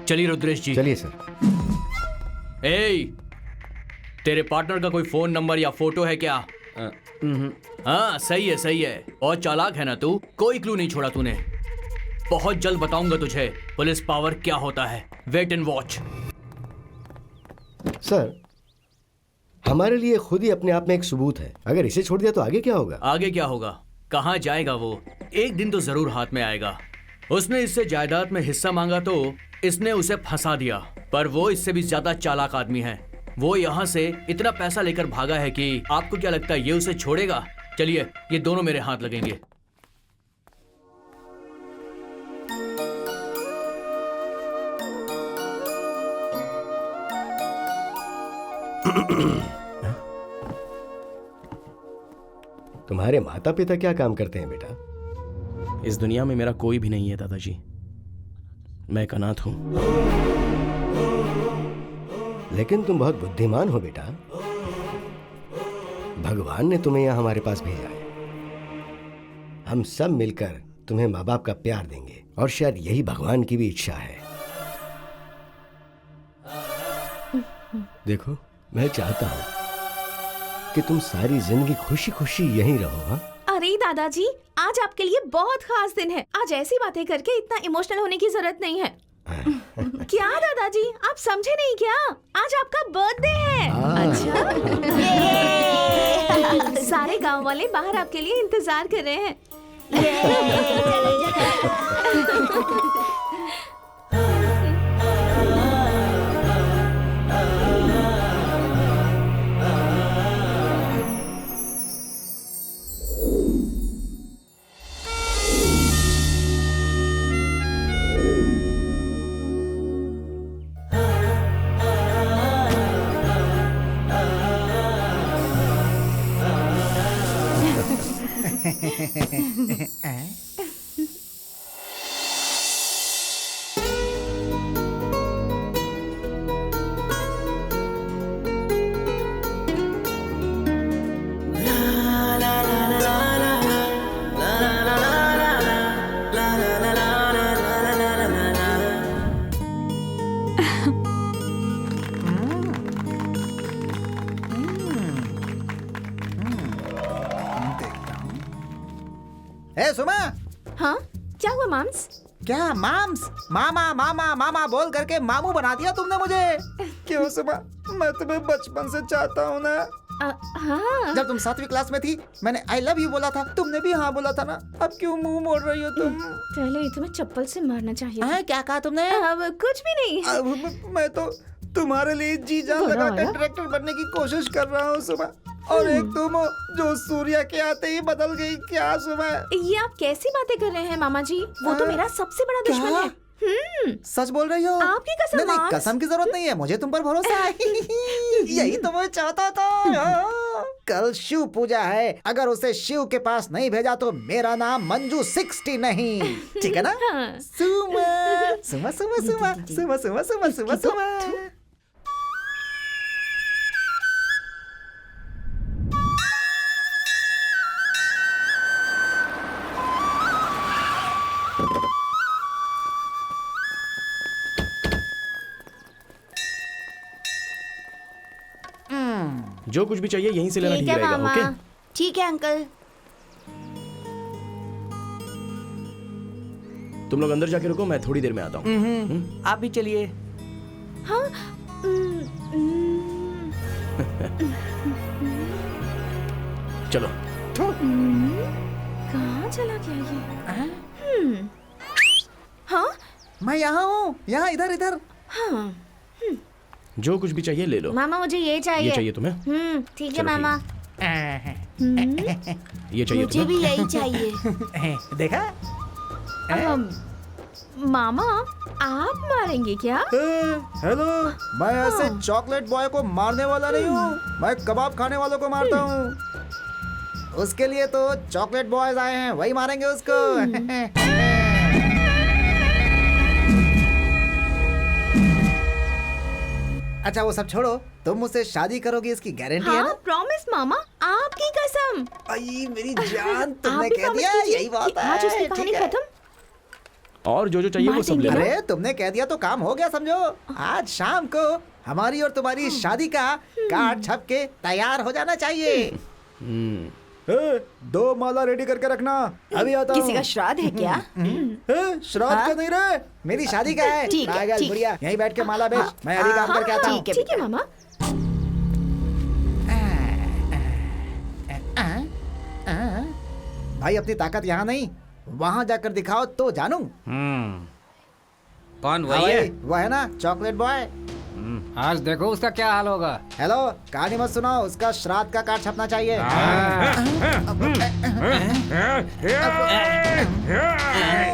चलिए रुद्रेश जी। चलिए सर। तेरे पार्टनर का कोई फोन नंबर या फोटो है क्या? हाँ सही है सही है, और चालाक है ना तू, कोई क्लू नहीं छोड़ा तूने। बहुत जल्द बताऊंगा तुझे पुलिस पावर क्या होता है। Wait and watch. सर, हमारे लिए खुद ही अपने आप में एक सबूत है। अगर इसे छोड़ दिया तो आगे क्या होगा? आगे क्या होगा? कहाँ जाएगा वो? एक दिन तो जरूर हाथ में आएगा। उसने इससे जायदाद में हिस्सा मांगा तो इसने उसे फंसा दिया, पर वो इससे भी ज्यादा चालाक आदमी है। वो यहाँ से इतना पैसा लेकर भागा है कि आपको क्या लगता है ये उसे छोड़ेगा? चलिए, ये दोनों मेरे हाथ लगेंगे। तुम्हारे माता पिता क्या काम करते हैं बेटा? इस दुनिया में मेरा कोई भी नहीं है दादाजी, मैं एक अनाथ हूं। लेकिन तुम बहुत बुद्धिमान हो बेटा। भगवान ने तुम्हें यहाँ हमारे पास भेजा है। हम सब मिलकर तुम्हें माँ बाप का प्यार देंगे, और शायद यही भगवान की भी इच्छा है। देखो, मैं चाहता हूँ कि तुम सारी जिंदगी खुशी खुशी यहीं रहो। हाँ? अरे दादाजी, आज आपके लिए बहुत खास दिन है। आज ऐसी बातें करके इतना इमोशनल होने की जरूरत नहीं है। क्या दादाजी, आप समझे नहीं क्या? आज आपका बर्थडे है। अच्छा। सारे गांव वाले बाहर आपके लिए इंतजार कर रहे हैं। सुमा। हाँ, क्या हुआ माम्स? क्या माम्स? मामा मामा मामा बोल करके मामू बना दिया तुमने मुझे। क्यों सुमा? मैं तुम्हें बचपन से चाहता हूँ ना। हाँ। जब तुम 7वीं क्लास में थी, मैंने आई लव यू बोला था, तुमने भी हाँ बोला था ना। अब क्यों मुंह मोड़ रही हो तुम? पहले ही तुम्हें चप्पल से मारना चाहिए। हाँ, क्या कहा तुमने? अब कुछ भी नहीं। मैं तो तुम्हारे लिए जी जान लगाकर डायरेक्टर बनने की कोशिश कर रहा हूँ सुबह, और एक तुम हो जो सूर्या के आते ही बदल गई। क्या सुबह? ये आप कैसी बातें कर रहे हैं मामा जी? वो तो मेरा सबसे बड़ा दुश्मन है। सच बोल रही हो? आपकी कसम। नहीं, कसम की जरूरत नहीं है, मुझे तुम पर भरोसा है। यही तो मैं चाहता था। कल शिव पूजा है, अगर उसे शिव के पास नहीं भेजा तो मेरा नाम मंजू 60 नहीं, ठीक है ना? सुमा सुमा सुमा सुमा सुमा सुमा सुमा सुमा सुमा। जो कुछ भी चाहिए यहीं से लेना ठीक रहेगा। ओके? ठीक है अंकल। तुम लोग अंदर जाके रुको, मैं थोड़ी देर में आता हूँ। आप भी चलिए। हाँ। चलो। कहाँ चला गया ये? हाँ, मैं यहाँ हूँ, यहाँ इधर इधर। हाँ। जो कुछ भी चाहिए ले लो। मामा मुझे ये चाहिए। ये चाहिए तुम्हें? ठीक है मामा। ये चाहिए मुझे भी यही चाहिए। देखा? मामा आप मारेंगे क्या? हेलो, मैं ऐसे चॉकलेट बॉय को मारने वाला नहीं हूँ। मैं कबाब खाने वालों को मारता हूँ। उसके लिए तो चॉकलेट बॉयज आए हैं, वही मारेंगे उसको। अच्छा वो सब छोड़ो, तुम मुझसे शादी करोगी इसकी गारंटी है ना? प्रॉमिस मामा, आपकी कसम। आई मेरी जान, तुमने आप भी कह promise दिया, कीजिए यही बात कि है। आज उसकी कहानी ठीक है। खत्म। और जो चाहिए वो सब ले लो। अरे तुमने कह दिया तो काम हो गया समझो। आज शाम को हमारी और तुम्हारी शादी का कार्ड छप के तैयार हो जाना चाहिए। ए, 2 माला रेडी करके रखना, अभी आता हूँ। किसी का श्राद्ध है क्या? श्राद्ध का नहीं रे, मेरी शादी का है। ठीक है, पागल ठीक। बुढ़िया, यहीं बैठ के माला बेच, मैं अभी काम करके आता हूँ। ठीक है मामा। भाई अपनी ताकत यहाँ नहीं, वहाँ जाकर दिखाओ तो जानूं। कौन हाँ वही है? भाई, वो है ना चॉकलेट बॉय। आज देखो उसका क्या हाल होगा। हेलो, कहानी मत सुनाओ, उसका श्राद्ध का कार्ड छपना चाहिए।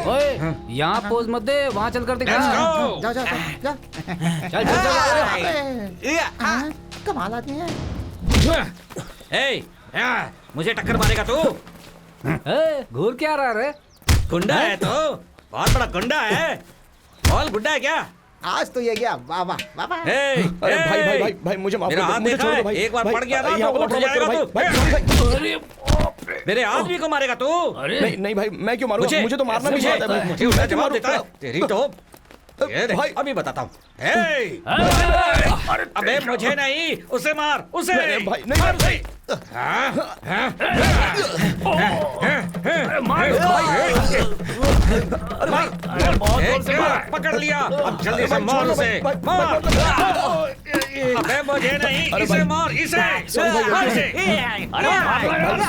ओए, यहाँ पोज मत दे, वहाँ चलकर दिखा। जाओ जाओ जाओ। चल चल चल। कमाल आदमी है। ए, मुझे टक्कर मारेगा तू? घूर क्या रहा रे? गुंडा है तो, बहुत बड़ा गुंडा है। ऑल गुंडा है क्या? आज तो ये गया, वाह वाह वाह वाह। अरे भाई मुझे माफ कर मेरा दो, हाथ मुझे देखा छोड़ है? दो भाई। एक बार भाई, पड़ गया ना यहाँ तो पर उठ मत जाएगा करो तू। भाई। मेरे आदमी को मारेगा तू? नहीं भाई, मैं क्यों मारूंगा? मुझे तो मारना भी आता है। मुझे उल्टा जवाब देता है। तेरी तो ये देख, भाई। अभी बताता हूँ। अबे मुझे नहीं, उसे मार, उसे। भाई नहीं मार भाई। पकड़ लिया, अब जल्दी से मार उसे, मार। अबे मुझे नहीं, इसे मार, इसे। मार इसे।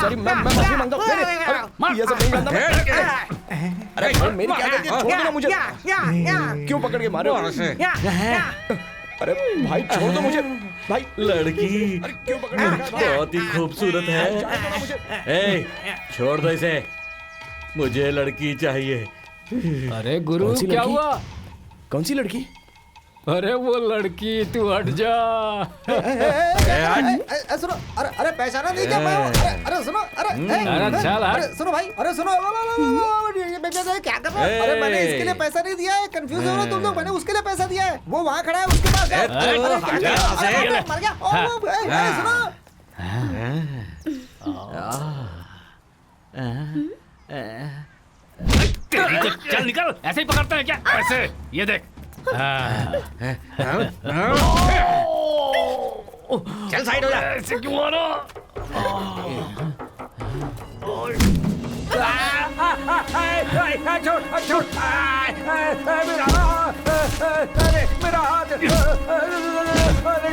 सॉरी, मैं माफी मांगता हूँ। ये सब नहीं करना मैं। अरे भाई, मेरी क्या गलती है? छोड़ दो ना मुझे। क्यों पकड़ के मारे हो? अरे भाई छोड़ दो मुझे भाई। लड़की क्यों पकड़ के बहुत ही खूबसूरत है। ए, छोड़ दो इसे, मुझे लड़की चाहिए। अरे गुरु, कौन सी क्या लड़की? हुआ? कौन सी लड़की? अरे वो लड़की, तू हट जा। सुनो, अरे पहचाना नहीं क्या? अरे सुनो, अरे चल अरे सुनो भाई, अरे सुनो, क्या कर रहे हो? अरे मैंने इसके लिए पैसा नहीं दिया है, कंफ्यूज हो रहे हो तुम लोग। मैंने उसके लिए पैसा दिया है, वो वहाँ खड़ा है, उसके पास जाओ। मर गया। सुनो, चल निकल, ऐसे ही पकड़ते हैं क्या? ऐसे, ये देख। चल साइड हो जा। ऐसे क्यों मारो?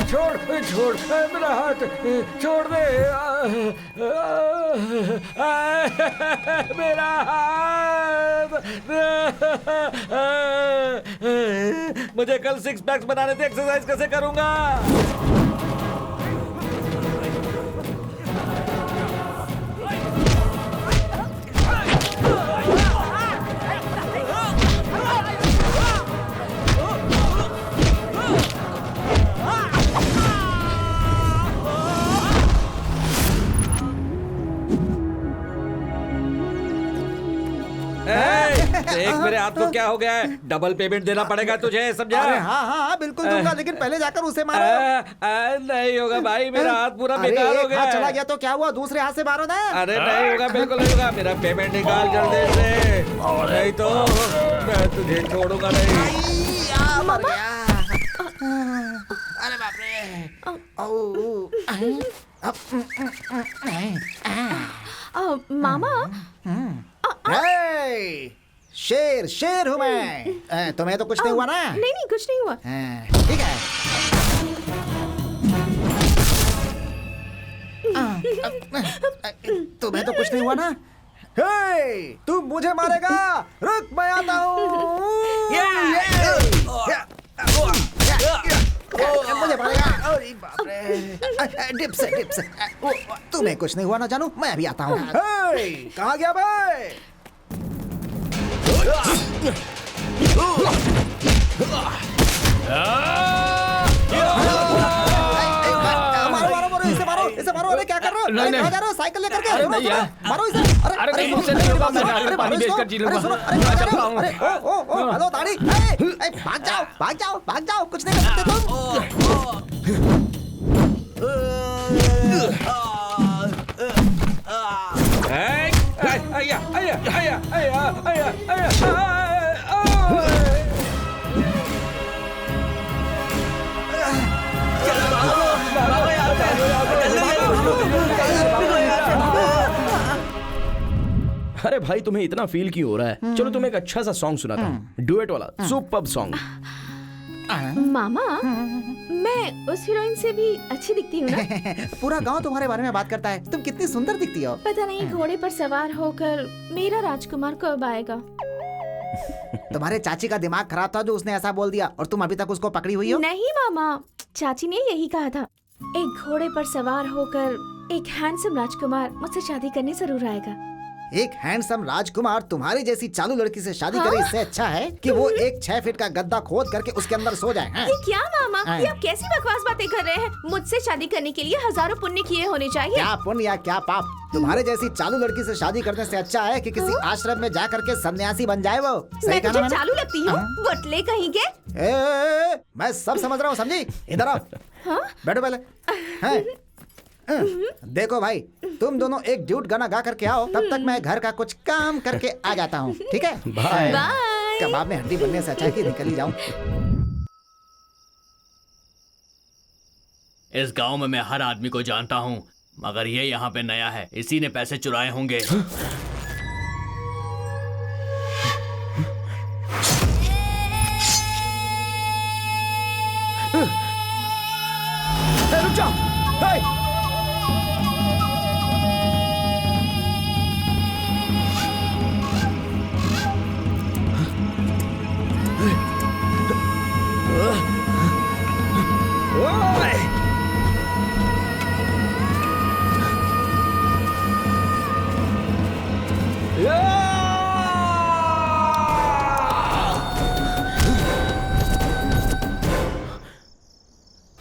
छोड़ मेरा हाथ, अरे छोड़ मेरा हाथ, छोड़ दे मेरा हाथ। मुझे कल 6 पैक्स बनाने थे, एक्सरसाइज कैसे करूंगा? देख मेरे हाथ को क्या हो गया है, डबल पेमेंट देना पड़ेगा तुझे, समझा? अरे हाँ बिल्कुल दूंगा, लेकिन पहले जाकर उसे मारो। नहीं होगा भाई, मेरा हाथ पूरा बेकार हो गया। हाथ चला गया तो क्या हुआ, दूसरे हाथ से मारो ना। अरे नहीं होगा, बिल्कुल नहीं होगा। मेरा पेमेंट निकाल जल्दी से, नहीं तो मैं तुझे छोड़ूंगा नहीं। मर गया। अरे बाप रे। मामा, शेर शेर हूँ मैं। तुम्हें तो कुछ नहीं हुआ ना? नहीं कुछ नहीं हुआ। ठीक है। तुम्हें तो कुछ नहीं हुआ ना? तू मुझे मारेगा, रुक मैं आता हूँ। मुझे मारेगा। अरे बाप रे, डिप्स। तुम्हें कुछ नहीं हुआ ना जानू, मैं अभी आता हूँ। कहाँ गया भाई? इसे मारो। अरे क्या कर रहे हो? अरे कहाँ जा रहे हो? साइकिल लेकर के मारो इसे। अरे मुझसे नहीं होगा, मैं नारियल पानी बेचकर जी लूंगा। अरे ओ हेलो दाढ़ी, भाग जाओ, कुछ नहीं कर सकते अरे भाई तुम्हें इतना फील क्यों हो रहा है? चलो तुम्हें एक अच्छा सा सॉन्ग सुनाता हूँ, डुएट वाला सुपर्ब सॉन्ग। मामा, मैं उस हीरोइन से भी अच्छी दिखती हूँ ना? पूरा गांव तुम्हारे बारे में बात करता है, तुम कितनी सुंदर दिखती हो। पता नहीं घोड़े पर सवार होकर मेरा राजकुमार कब आएगा। तुम्हारे चाची का दिमाग खराब था जो उसने ऐसा बोल दिया, और तुम अभी तक उसको पकड़ी हुई हो। नहीं मामा, चाची ने यही कहा था, एक घोड़े पर सवार होकर एक हैंडसम राजकुमार मुझसे शादी करने जरूर आएगा। एक हैंडसम राजकुमार तुम्हारी जैसी चालू लड़की से शादी करे, इससे अच्छा है कि वो एक 6 फीट का गद्दा खोद करके उसके अंदर सो जाए। ये क्या मामा, ये आप कैसी बकवास बातें कर रहे हैं? मुझसे शादी करने के लिए हजारों पुण्य किए होने चाहिए। क्या पुण्य या क्या पाप? तुम्हारे जैसी चालू लड़की से शादी करने से अच्छा है कि किसी आश्रम में जा करके सन्यासी बन जाए वो। मैं तुझे चालू लगती हूँ? बटले कहीं के। मैं सब समझ रहा हूँ, समझी? इधर आओ, बैठो पहले। देखो भाई, तुम दोनों एक ड्यूट गाना गा करके आओ, तब तक मैं घर का कुछ काम करके आ जाता हूँ, ठीक है? बाय। कबाब में हड्डी बनने से अच्छा है कि निकल ही जाऊं। इस गांव में मैं हर आदमी को जानता हूँ, मगर ये यहाँ पे नया है, इसी ने पैसे चुराए होंगे। रुक जाओ।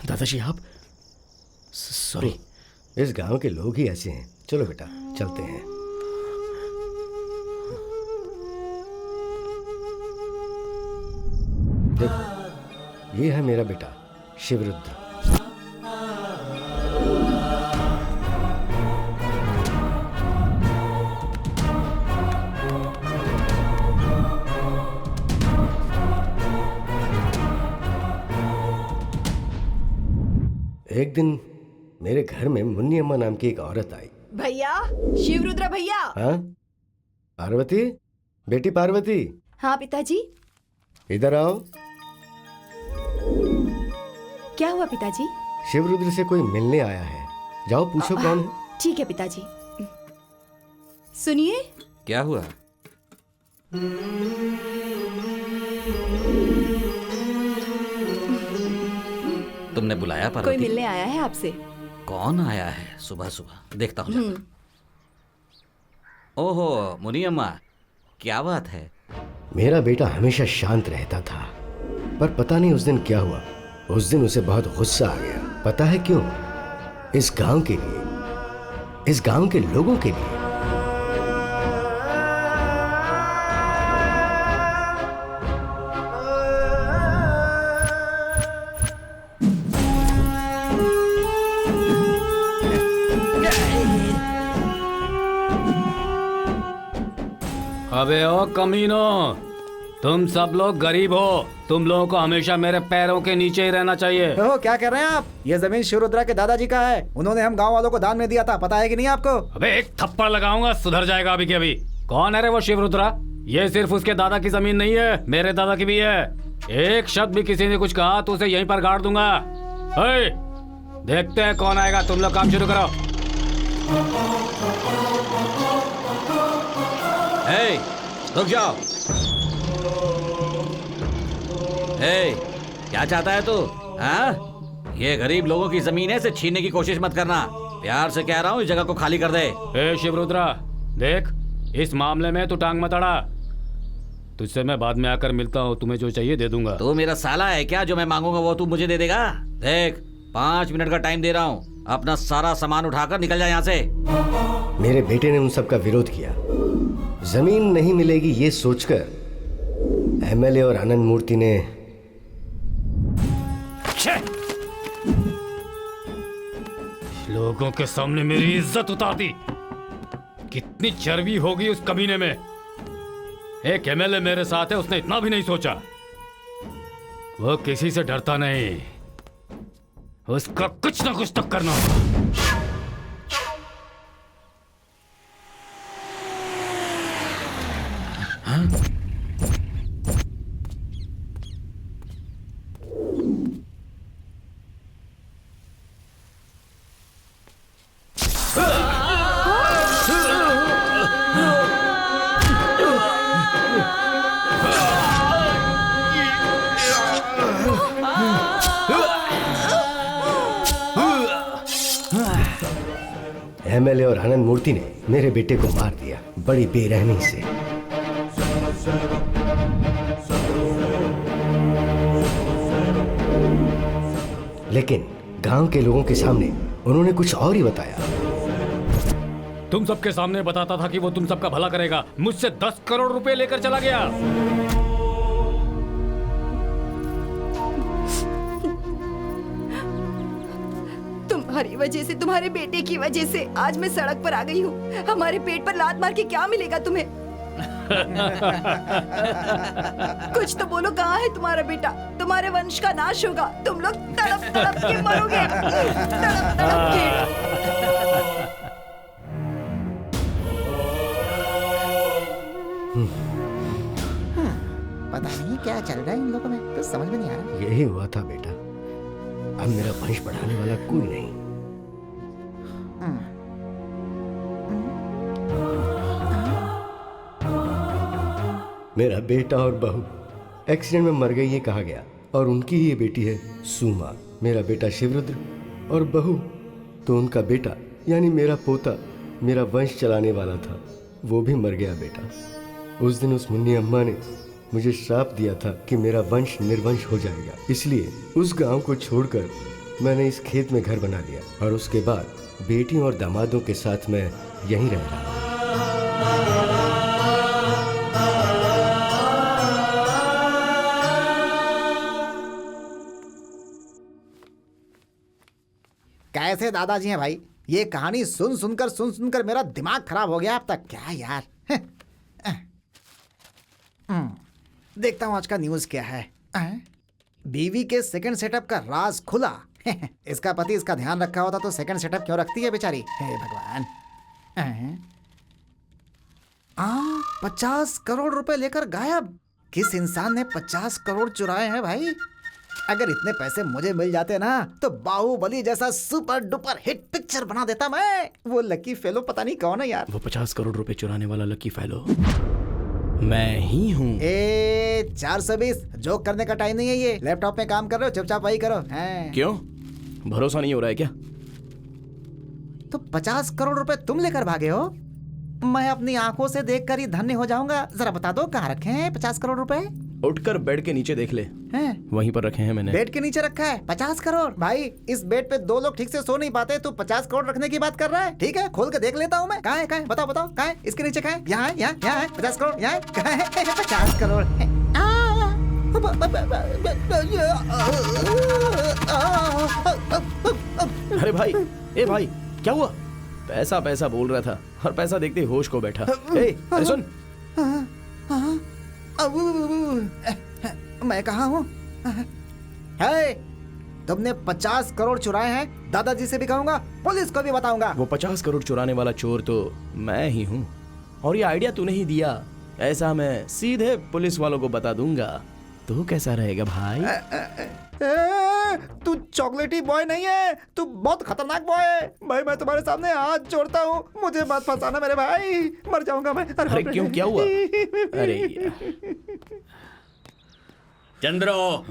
दादाजी आप, सॉरी। इस गांव के लोग ही ऐसे हैं। चलो बेटा चलते हैं। देखो ये है मेरा बेटा शिवरुद्र। एक दिन मेरे घर में मुन्नी अम्मा नाम की एक औरत आई। भैया, शिवरुद्र भैया। हाँ पार्वती, बेटी पार्वती। हाँ पिताजी। इधर आओ। क्या हुआ पिताजी? शिवरुद्र से कोई मिलने आया है, जाओ पूछो कौन है। ठीक है पिताजी। सुनिए। क्या हुआ? तुमने बुलाया पार्वती? कोई मिलने आया है आपसे। कौन आया है सुबह सुबह? देखता हूँ। ओहो मुनी अम्मा, क्या बात है? मेरा बेटा हमेशा शांत रहता था, पर पता नहीं उस दिन क्या हुआ। उस दिन उसे बहुत गुस्सा आ गया। पता है क्यों? इस गांव के लिए, इस गांव के लोगों के लिए। अबे ओ कमीनो, तुम सब लोग गरीब हो, तुम लोगों को हमेशा मेरे पैरों के नीचे ही रहना चाहिए। तो क्या कर रहे हैं आप? ये जमीन शिवरुद्रा के दादाजी का है, उन्होंने हम गांव वालों को दान में दिया था, पता है कि नहीं आपको? अबे एक थप्पड़ लगाऊंगा, सुधर जाएगा अभी के अभी। कौन है रे वो शिवरुद्रा? ये सिर्फ उसके दादा की जमीन नहीं है, मेरे दादा की भी है। एक शब्द भी किसी ने कुछ कहा तो उसे यहीं पर गाड़ दूंगा। देखते हैं कौन आएगा। तुम लोग काम शुरू करो। रुक जाओ। क्या चाहता है तू? हाँ? ये गरीब लोगों की जमीन है, इसे छीनने की कोशिश मत करना। प्यार से कह रहा हूँ, इस जगह को खाली कर दे। ए शिवरुद्रा, देख, इस मामले में तू टांग मत अड़ा। तुझसे मैं बाद में आकर मिलता हूँ, तुम्हें जो चाहिए दे दूंगा। तू मेरा साला है क्या? जो मैं मांगूंगा वो तू मुझे दे देगा? देख, 5 मिनट का टाइम दे रहा हूँ, अपना सारा सामान उठाकर निकल जा यहाँ से। मेरे बेटे ने उन सब का विरोध किया। जमीन नहीं मिलेगी ये सोचकर एमएलए और आनंद मूर्ति ने लोगों के सामने मेरी इज्जत उतार दी। कितनी चर्बी होगी उस कमीने में। एक एमएलए मेरे साथ है, उसने इतना भी नहीं सोचा। वो किसी से डरता नहीं, उसका कुछ ना कुछ तो करना होगा। एमएलए और आनंद मूर्ति ने मेरे बेटे को मार दिया, बड़ी बेरहमी से। लेकिन गांव के लोगों के सामने उन्होंने कुछ और ही बताया। तुम सबके सामने बताता था कि वो तुम सबका भला करेगा, मुझसे 10 करोड़ रुपए लेकर चला गया। तुम्हारी वजह से, तुम्हारे बेटे की वजह से आज मैं सड़क पर आ गई हूँ। हमारे पेट पर लात मार के क्या मिलेगा तुम्हें? कुछ तो बोलो, कहाँ है तुम्हारा बेटा? तुम्हारे वंश का नाश होगा, तुम लोग तड़प तड़प के मरोगे, तड़प तड़प के। पता नहीं क्या चल रहा है इन लोगों में, तो समझ में नहीं आ रहा। यही हुआ था बेटा, अब मेरा वंश बढ़ाने वाला कोई नहीं। मेरा बेटा और बहू एक्सीडेंट में मर गई ये कहा गया, और उनकी ही ये बेटी है सुमा। मेरा बेटा शिवरुद्र और बहू तो उनका बेटा यानी मेरा पोता मेरा वंश चलाने वाला था, वो भी मर गया बेटा। उस दिन उस मुन्नी अम्मा ने मुझे श्राप दिया था कि मेरा वंश निर्वंश हो जाएगा, इसलिए उस गांव को छोड़कर मैंने इस खेत में घर बना लिया, और उसके बाद बेटियों और दामादों के साथ मैं यहीं रह रहा। कैसे दादाजी हैं भाई? ये कहानी सुन सुनकर मेरा दिमाग खराब हो गया अब तक। क्या यार। देखता हूँ आज का न्यूज़ क्या है। बीवी के सेकंड सेटअप का राज खुला। इसका पति इसका ध्यान रखा होता तो सेकंड सेटअप क्यों रखती है बेचारी? हे भगवान। 50 करोड़ रुपए लेकर गायब। किस इंसान ने 50 करोड़ चुराए हैं भाई? अगर इतने पैसे मुझे मिल जाते ना तो बाहुबली जैसा सुपर डुपर हिट पिक्चर बना देता मैं। वो लकी फेलो पता नहीं कौन है यार। वो 50 करोड़ रुपए चुराने वाला लकी फेलो मैं ही हूँ। 420 जोक करने का टाइम नहीं है ये। लैपटॉप में काम कर रहे हो, चुपचाप वही करो। क्यों, भरोसा नहीं हो रहा है क्या? तो 50 करोड़ रुपए तुम लेकर भागे हो? मैं अपनी आंखों से देखकर ही धन्य हो जाऊंगा। जरा बता दो कहाँ रखे हैं 50 करोड़ रुपए? उठकर बेड के नीचे देख ले, वहीं पर रखे हैं मैंने। बेड के नीचे रखा है 50 करोड़? भाई इस बेड पे 2 लोग ठीक से सो नहीं पाते, तो 50 करोड़ रखने की बात कर रहा है? ठीक है, खोल के देख लेता हूँ मैं। कहाँ है? बताओ कहाँ है? इसके नीचे कहाँ है? यहाँ है 50 करोड़। यहाँ है 50 करोड़। अरे भाई, ए भाई, क्या हुआ? पैसा पैसा बोल रहा था और पैसा देखते ही होश को बैठा। अरे सुन, मैं कहाँ हूँ? तुमने 50 करोड़ चुराए हैं, दादाजी से भी कहूंगा, पुलिस को भी बताऊंगा। वो 50 करोड़ चुराने वाला चोर तो मैं ही हूँ, और ये आइडिया तूने ही दिया। ऐसा मैं सीधे पुलिस वालों को बता दूंगा। तो कैसा रहेगा भाई? तू चॉकलेटी बॉय नहीं है, तू बहुत खतरनाक बॉय है भाई। मैं तुम्हारे सामने हाथ जोड़ता हूँ, मुझे मत फंसाना मेरे भाई, मर जाऊंगा मैं। अरे क्यों, क्या हुआ? अरे चंद्रो,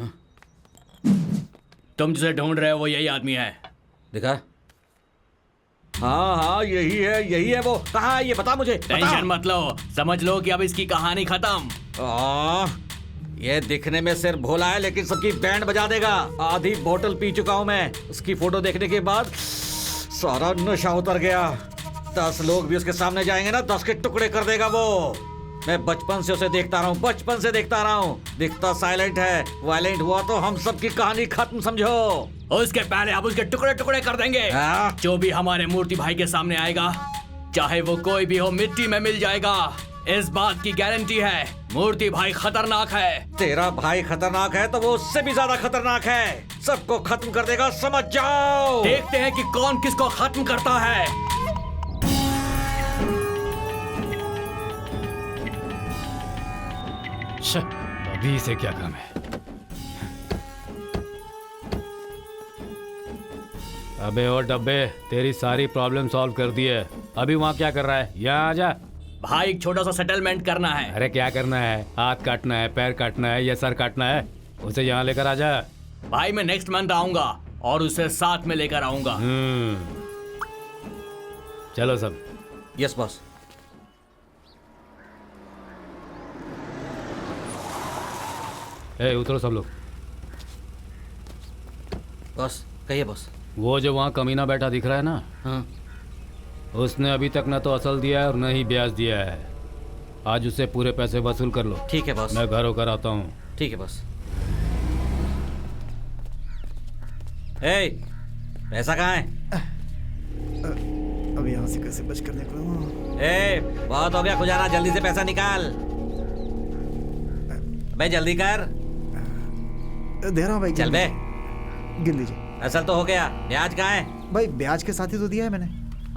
तुम जिसे ढूंढ रहे हो वो यही आदमी है। दिखा? हाँ हाँ यही है वो। कहाँ है ये, बता मुझे। टेंशन मत लो, समझ लो कि अब इसकी कहानी खत्म। ये दिखने में सिर्फ भोला है लेकिन सबकी बैंड बजा देगा। आधी बोतल पी चुका हूँ मैं। उसकी फोटो देखने के बाद सारा नशा उतर गया। 10 लोग भी उसके सामने जाएंगे ना 10 के टुकड़े कर देगा वो। मैं बचपन से उसे देखता रहा हूँ, बचपन से देखता रहा हूँ। दिखता साइलेंट है, वायलेंट हुआ तो हम सबकी कहानी खत्म समझो। उसके पहले आप उसके टुकड़े टुकड़े कर देंगे। जो भी हमारे मूर्ति भाई के सामने आएगा, चाहे वो कोई भी हो, मिट्टी में मिल जाएगा। इस बात की गारंटी है, मूर्ति भाई खतरनाक है। तेरा भाई खतरनाक है तो वो उससे भी ज्यादा खतरनाक है। सबको खत्म कर देगा, समझ जाओ। देखते हैं कि कौन किसको खत्म करता है। अभी इसे क्या काम है? अबे ओ डब्बे, तेरी सारी प्रॉब्लम सॉल्व कर दी है। अभी वहाँ क्या कर रहा है? यहाँ आ जा। भाई एक छोटा सा सेटलमेंट करना है। अरे क्या करना है? हाथ काटना है, पैर काटना है या सर काटना है? उसे यहाँ लेकर आ जा। भाई मैं नेक्स्ट मंथ आऊंगा और उसे साथ में लेकर आऊंगा। चलो सब। Yes boss. उतरो सब लोग। बॉस कहिए बॉस। वो जो वहाँ कमीना बैठा दिख रहा है ना, हाँ। उसने अभी तक न तो असल दिया है और न ही ब्याज दिया है। आज उससे पूरे पैसे वसूल कर लो। ठीक है बॉस। मैं घर होकर आता हूँ। ठीक है बॉस। पैसा कहाँ है? अब यहाँ से कैसे बच कर निकलूं? बहुत हो गया खुजाना, जल्दी से पैसा निकाल। बे जल्दी कर। दे रहा हूँ भाई। चल बे। गिन लीजिए। असल तो हो गया, ब्याज कहाँ है? भाई ब्याज के साथ ही तो दिया है मैंने।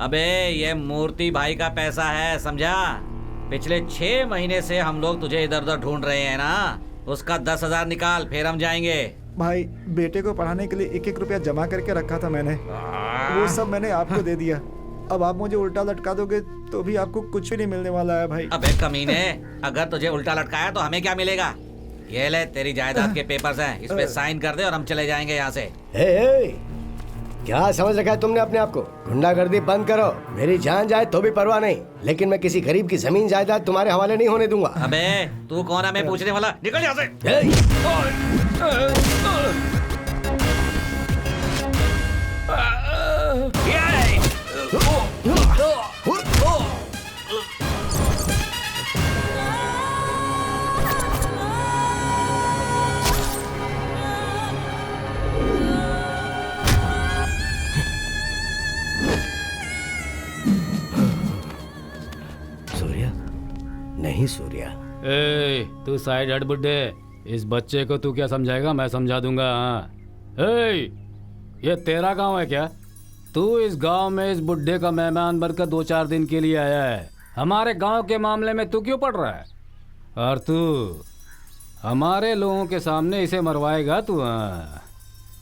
अबे ये मूर्ति भाई का पैसा है, समझा? पिछले 6 महीने से हम लोग तुझे इधर उधर ढूंढ रहे हैं ना। उसका 10,000 निकाल, फिर हम जाएंगे। भाई बेटे को पढ़ाने के लिए 1-1 रुपया जमा करके रखा था मैंने, वो सब मैंने आपको दे दिया। अब आप मुझे उल्टा लटका दोगे तो भी आपको कुछ भी नहीं मिलने वाला है भाई। अबे कमीने, अगर तुझे उल्टा लटकाया तो हमें क्या मिलेगा? ये ले तेरी जायदाद के पेपर्स हैं, इस पे साइन कर दे और हम चले जाएंगे यहाँ से। क्या समझ रखा है तुमने अपने आप को? गुंडागर्दी बंद करो। मेरी जान जाए तो भी परवाह नहीं, लेकिन मैं किसी गरीब की जमीन जायदाद तुम्हारे हवाले नहीं होने दूंगा। अबे तू कौन है मैं पूछने वाला? निकल यहाँ से। नहीं सूर्या। तू साइड हट बुड्ढे। इस बच्चे को तू क्या समझाएगा, मैं समझा दूंगा। हाँ ये तेरा गांव है क्या? तू इस गांव में इस बुड्ढे का मेहमान बनकर 2-4 दिन के लिए आया है। हमारे गांव के मामले में तू क्यों पड़ रहा है? और तू हमारे लोगों के सामने इसे मरवाएगा तू? हाँ,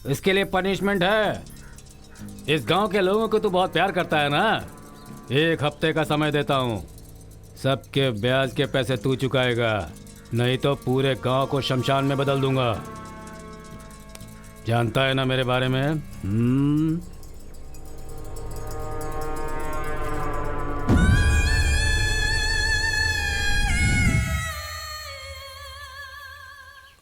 इसके लिए पनिशमेंट है। इस गांव के लोगों को तू बहुत प्यार करता है ना। 1 हफ्ते का समय देता हूँ, सबके ब्याज के पैसे तू चुकाएगा, नहीं तो पूरे गांव को शमशान में बदल दूंगा। जानता है ना मेरे बारे में?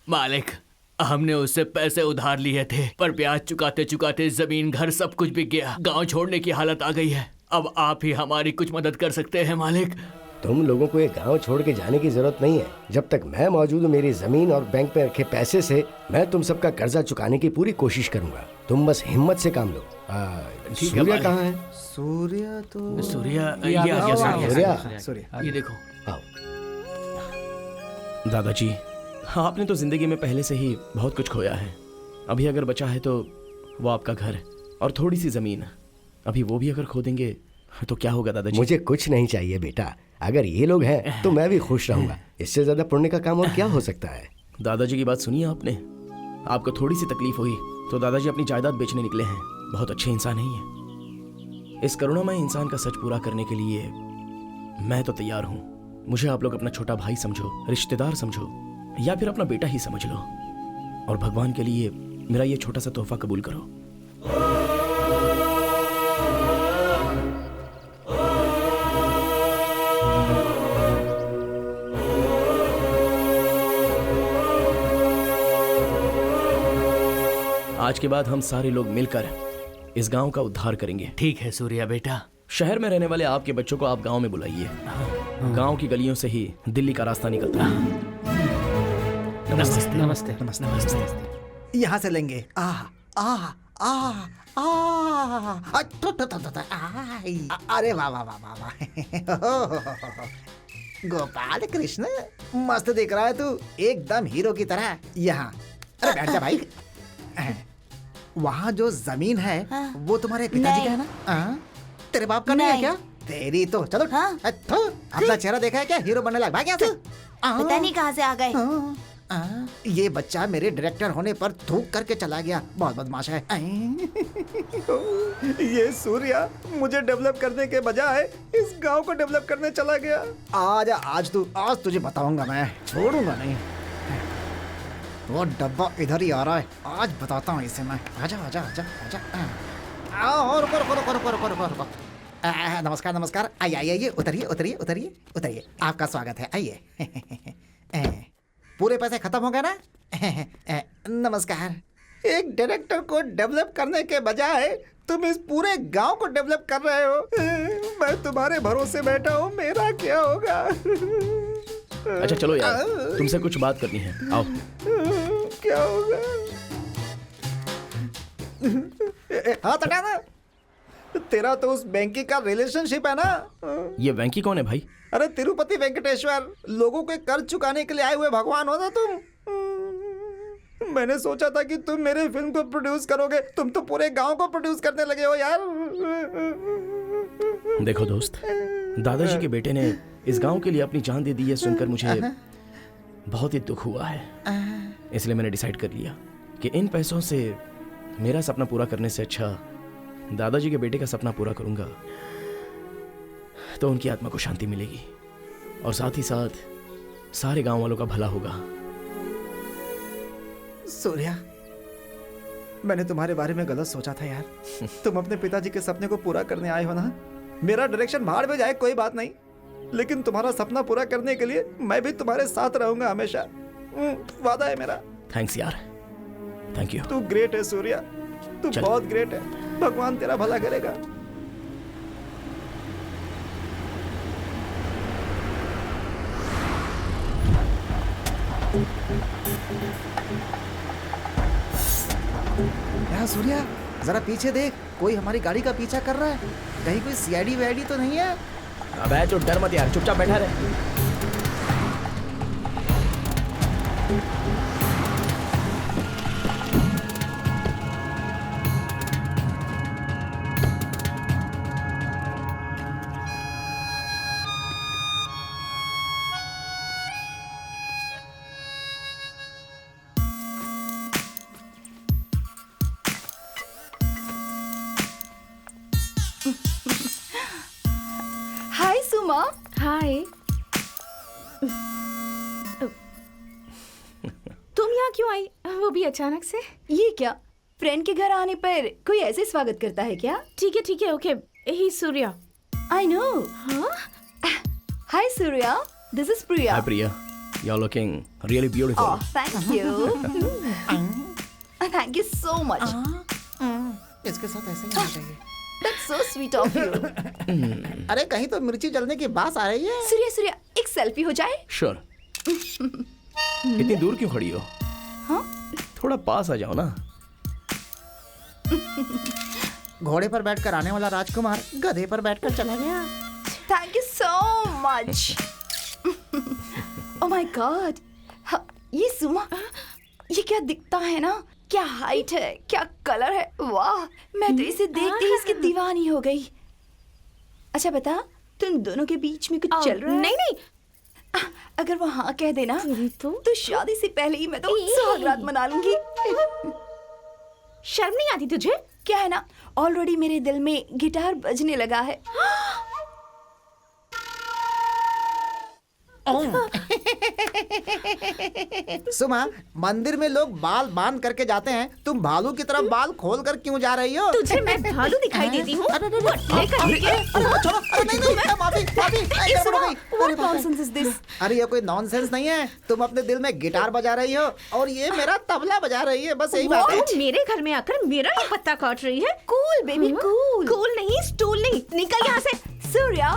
मालिक, हमने उससे पैसे उधार लिए थे, पर ब्याज चुकाते चुकाते जमीन घर सब कुछ बिक गया। गांव छोड़ने की हालत आ गई है। अब आप ही हमारी कुछ मदद कर सकते हैं मालिक। तुम लोगों को ये गांव छोड़ के जाने की जरूरत नहीं है। जब तक मैं मौजूद हूँ, मेरी जमीन और बैंक में रखे पैसे से मैं तुम सबका कर्जा चुकाने की पूरी कोशिश करूंगा। तुम बस हिम्मत से काम लो। सूर्या कहाँ है? सूर्या तो सूर्या सूर्या ये देखो। आओ। दादाजी, आपने तो जिंदगी में पहले से ही बहुत कुछ खोया है। अभी अगर बचा है तो वो आपका घर और थोड़ी सी जमीन। अभी वो भी अगर खो देंगे तो क्या होगा दादाजी? मुझे कुछ नहीं चाहिए बेटा। अगर ये लोग हैं तो मैं भी खुश रहूंगा। इससे ज्यादा पुण्य का काम और क्या हो सकता है? दादाजी की बात सुनिए आपने। आपको थोड़ी सी तकलीफ हुई तो दादाजी अपनी जायदाद बेचने निकले हैं। बहुत अच्छे इंसान नहीं है। इस करुणामय इंसान का सच पूरा करने के लिए मैं तो तैयार हूँ। मुझे आप लोग अपना छोटा भाई समझो, रिश्तेदार समझो, या फिर अपना बेटा ही समझ लो। और भगवान के लिए मेरा ये छोटा सा तोहफा कबूल करो। आज के बाद हम सारे लोग मिलकर इस गांव का उद्धार करेंगे। ठीक है सूर्या बेटा। शहर में रहने वाले आपके बच्चों को आप गांव में बुलाइए। गांव की गलियों से ही दिल्ली का रास्ता निकलता है। नमस्ते नमस्ते नमस्ते नमस्ते। यहाँ से लेंगे। अरे वाह वाह वाह वाह वाह। गोपाल कृष्ण, मस्त दिख रहा है तू, एकदम हीरो की तरह। यहाँ अरे बैठ जा भाई। वहाँ जो जमीन है वो तुम्हारे पिताजी का है ना? तेरे बाप का नहीं है क्या? तेरी तो चलो। अपना चेहरा देखा है क्या? हीरो बनने लगा। भाग यहाँ से। पता नहीं कहाँ से आ गए। ये बच्चा मेरे डायरेक्टर होने पर थूक करके चला गया। बहुत बदमाश है। ये सूर्या मुझे डेवलप करने के बजाय इस गांव को डेवलप करने चला गया। आज तुझे बताऊंगा मैं, छोड़ूंगा नहीं। वो डब्बा इधर ही आ रहा है, आज बताता हूँ इसे मैं। आजा आजा आजा आजा। आओ रुको। नमस्कार नमस्कार। आइए उतरिए उतरिए उतरिए उतरिए। आपका स्वागत है, आइए। पूरे पैसे खत्म हो गए ना? नमस्कार। एक डायरेक्टर को डेवलप करने के बजाय तुम इस पूरे गांव को डेवलप कर रहे हो। मैं तुम्हारे भरोसे बैठा हूँ, मेरा क्या होगा? अच्छा चलो यार, तुमसे कुछ बात करनी है, आओ। क्या होगा? हाथ हटाना। तेरा तो उस बैंकी का रिलेशनशिप है ना? ये बैंकी कौन है भाई? अरे तिरुपति वेंकटेश्वर, लोगों के कर्ज चुकाने के लिए आए हुए भगवान हो ना तुम। मैंने सोचा था कि तुम मेरे फिल्म को प्रोड्यूस करोगे, तुम तो पूरे गांव को प्रोड्यूस करने लगे हो यार। देखो दोस्त, दादाजी के बेटे ने इस गांव के लिए अपनी जान दे दी है सुनकर मुझे बहुत ही दुख हुआ है। इसलिए मैंने डिसाइड कर लिया कि इन पैसों से मेरा सपना पूरा करने से अच्छा दादाजी के बेटे का सपना पूरा करूंगा, तो उनकी आत्मा को शांति मिलेगी और साथ ही साथ सारे गांव वालों का भला होगा। सूर्या, मैंने तुम्हारे बारे में गलत सोचा था यार। तुम अपने पिताजी के सपने को पूरा करने आए हो ना। मेरा डायरेक्शन भाड़ में जाए कोई बात नहीं, लेकिन तुम्हारा सपना पूरा करने के लिए मैं भी तुम्हारे साथ रहूंगा हमेशा। वादा है मेरा। थैंक्स यार, थैंक यू। तू ग्रेट है सूर्या, तू बहुत ग्रेट है। भगवान तेरा भला करेगा। यार सूर्या, जरा पीछे देख, कोई हमारी गाड़ी का पीछा कर रहा है। कहीं कोई सीआईडी वीआईडी तो नहीं है? अबे तो डर मत यार, चुपचाप बैठा रहे। हाय सुमा। हाय। तुम यहाँ क्यों आई, वो भी अचानक से? ये क्या, फ्रेंड के घर आने पर कोई ऐसे स्वागत करता है क्या? ठीक है, okay. Hi Surya. I know. Hi Surya, this is Priya. Hi Priya, you are looking really beautiful. Oh thank you. Thank you so much. इसके साथ ऐसे ही होना चाहिए। That's so sweet of you. अरे कहीं तो मिर्ची जलने की बात आ रही है। सूर्या, एक सेल्फी हो जाए? श्योर। इतनी दूर क्यों खड़ी हो? हाँ? थोड़ा पास आ जाओ ना। घोड़े पर बैठकर आने वाला राजकुमार गधे पर बैठकर चला गया। Thank you so much. Oh my God. ये सुमा, ये क्या दिखता है ना? क्या हाइट है, क्या कलर है, वाह! मैं तो इसे देखते ही इसकी दीवानी हो गई। अच्छा बता, तुम दोनों के बीच में कुछ चल रहा है? नहीं। अगर वो हाँ कह देना तो शादी से पहले ही मैं तो सुहागरात मना लूंगी। शर्म नहीं आती तुझे? क्या है ना, ऑलरेडी मेरे दिल में गिटार बजने लगा है। सुमा, मंदिर में लोग बाल बांध करके जाते हैं, तुम भालू की तरफ बाल खोल कर क्यों जा रही हो? तुझे मैं भालू दिखाई देती हूँ? अरे ये कोई नॉनसेंस नहीं है, तुम अपने दिल में गिटार बजा रही हो और ये मेरा तबला बजा रही है, बस यही बात है। मेरे घर में आकर मेरा ही पत्ता काट रही है। Cool baby cool. कूल नहीं, स्टूल नहीं, निकल यहाँ से। Surya,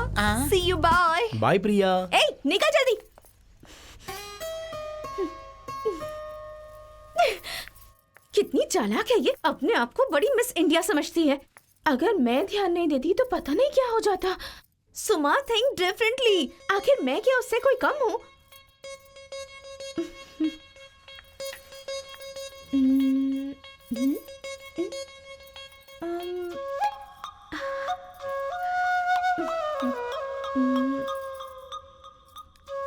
see you bye। Bye Priya. ए, निकल जल्दी। कितनी चालाक है ये, अपने आप को बड़ी मिस इंडिया समझती है। अगर मैं ध्यान नहीं देती तो पता नहीं क्या हो जाता। सुमा थिंक डिफरेंटली। आखिर मैं क्या उससे कोई कम हूँ?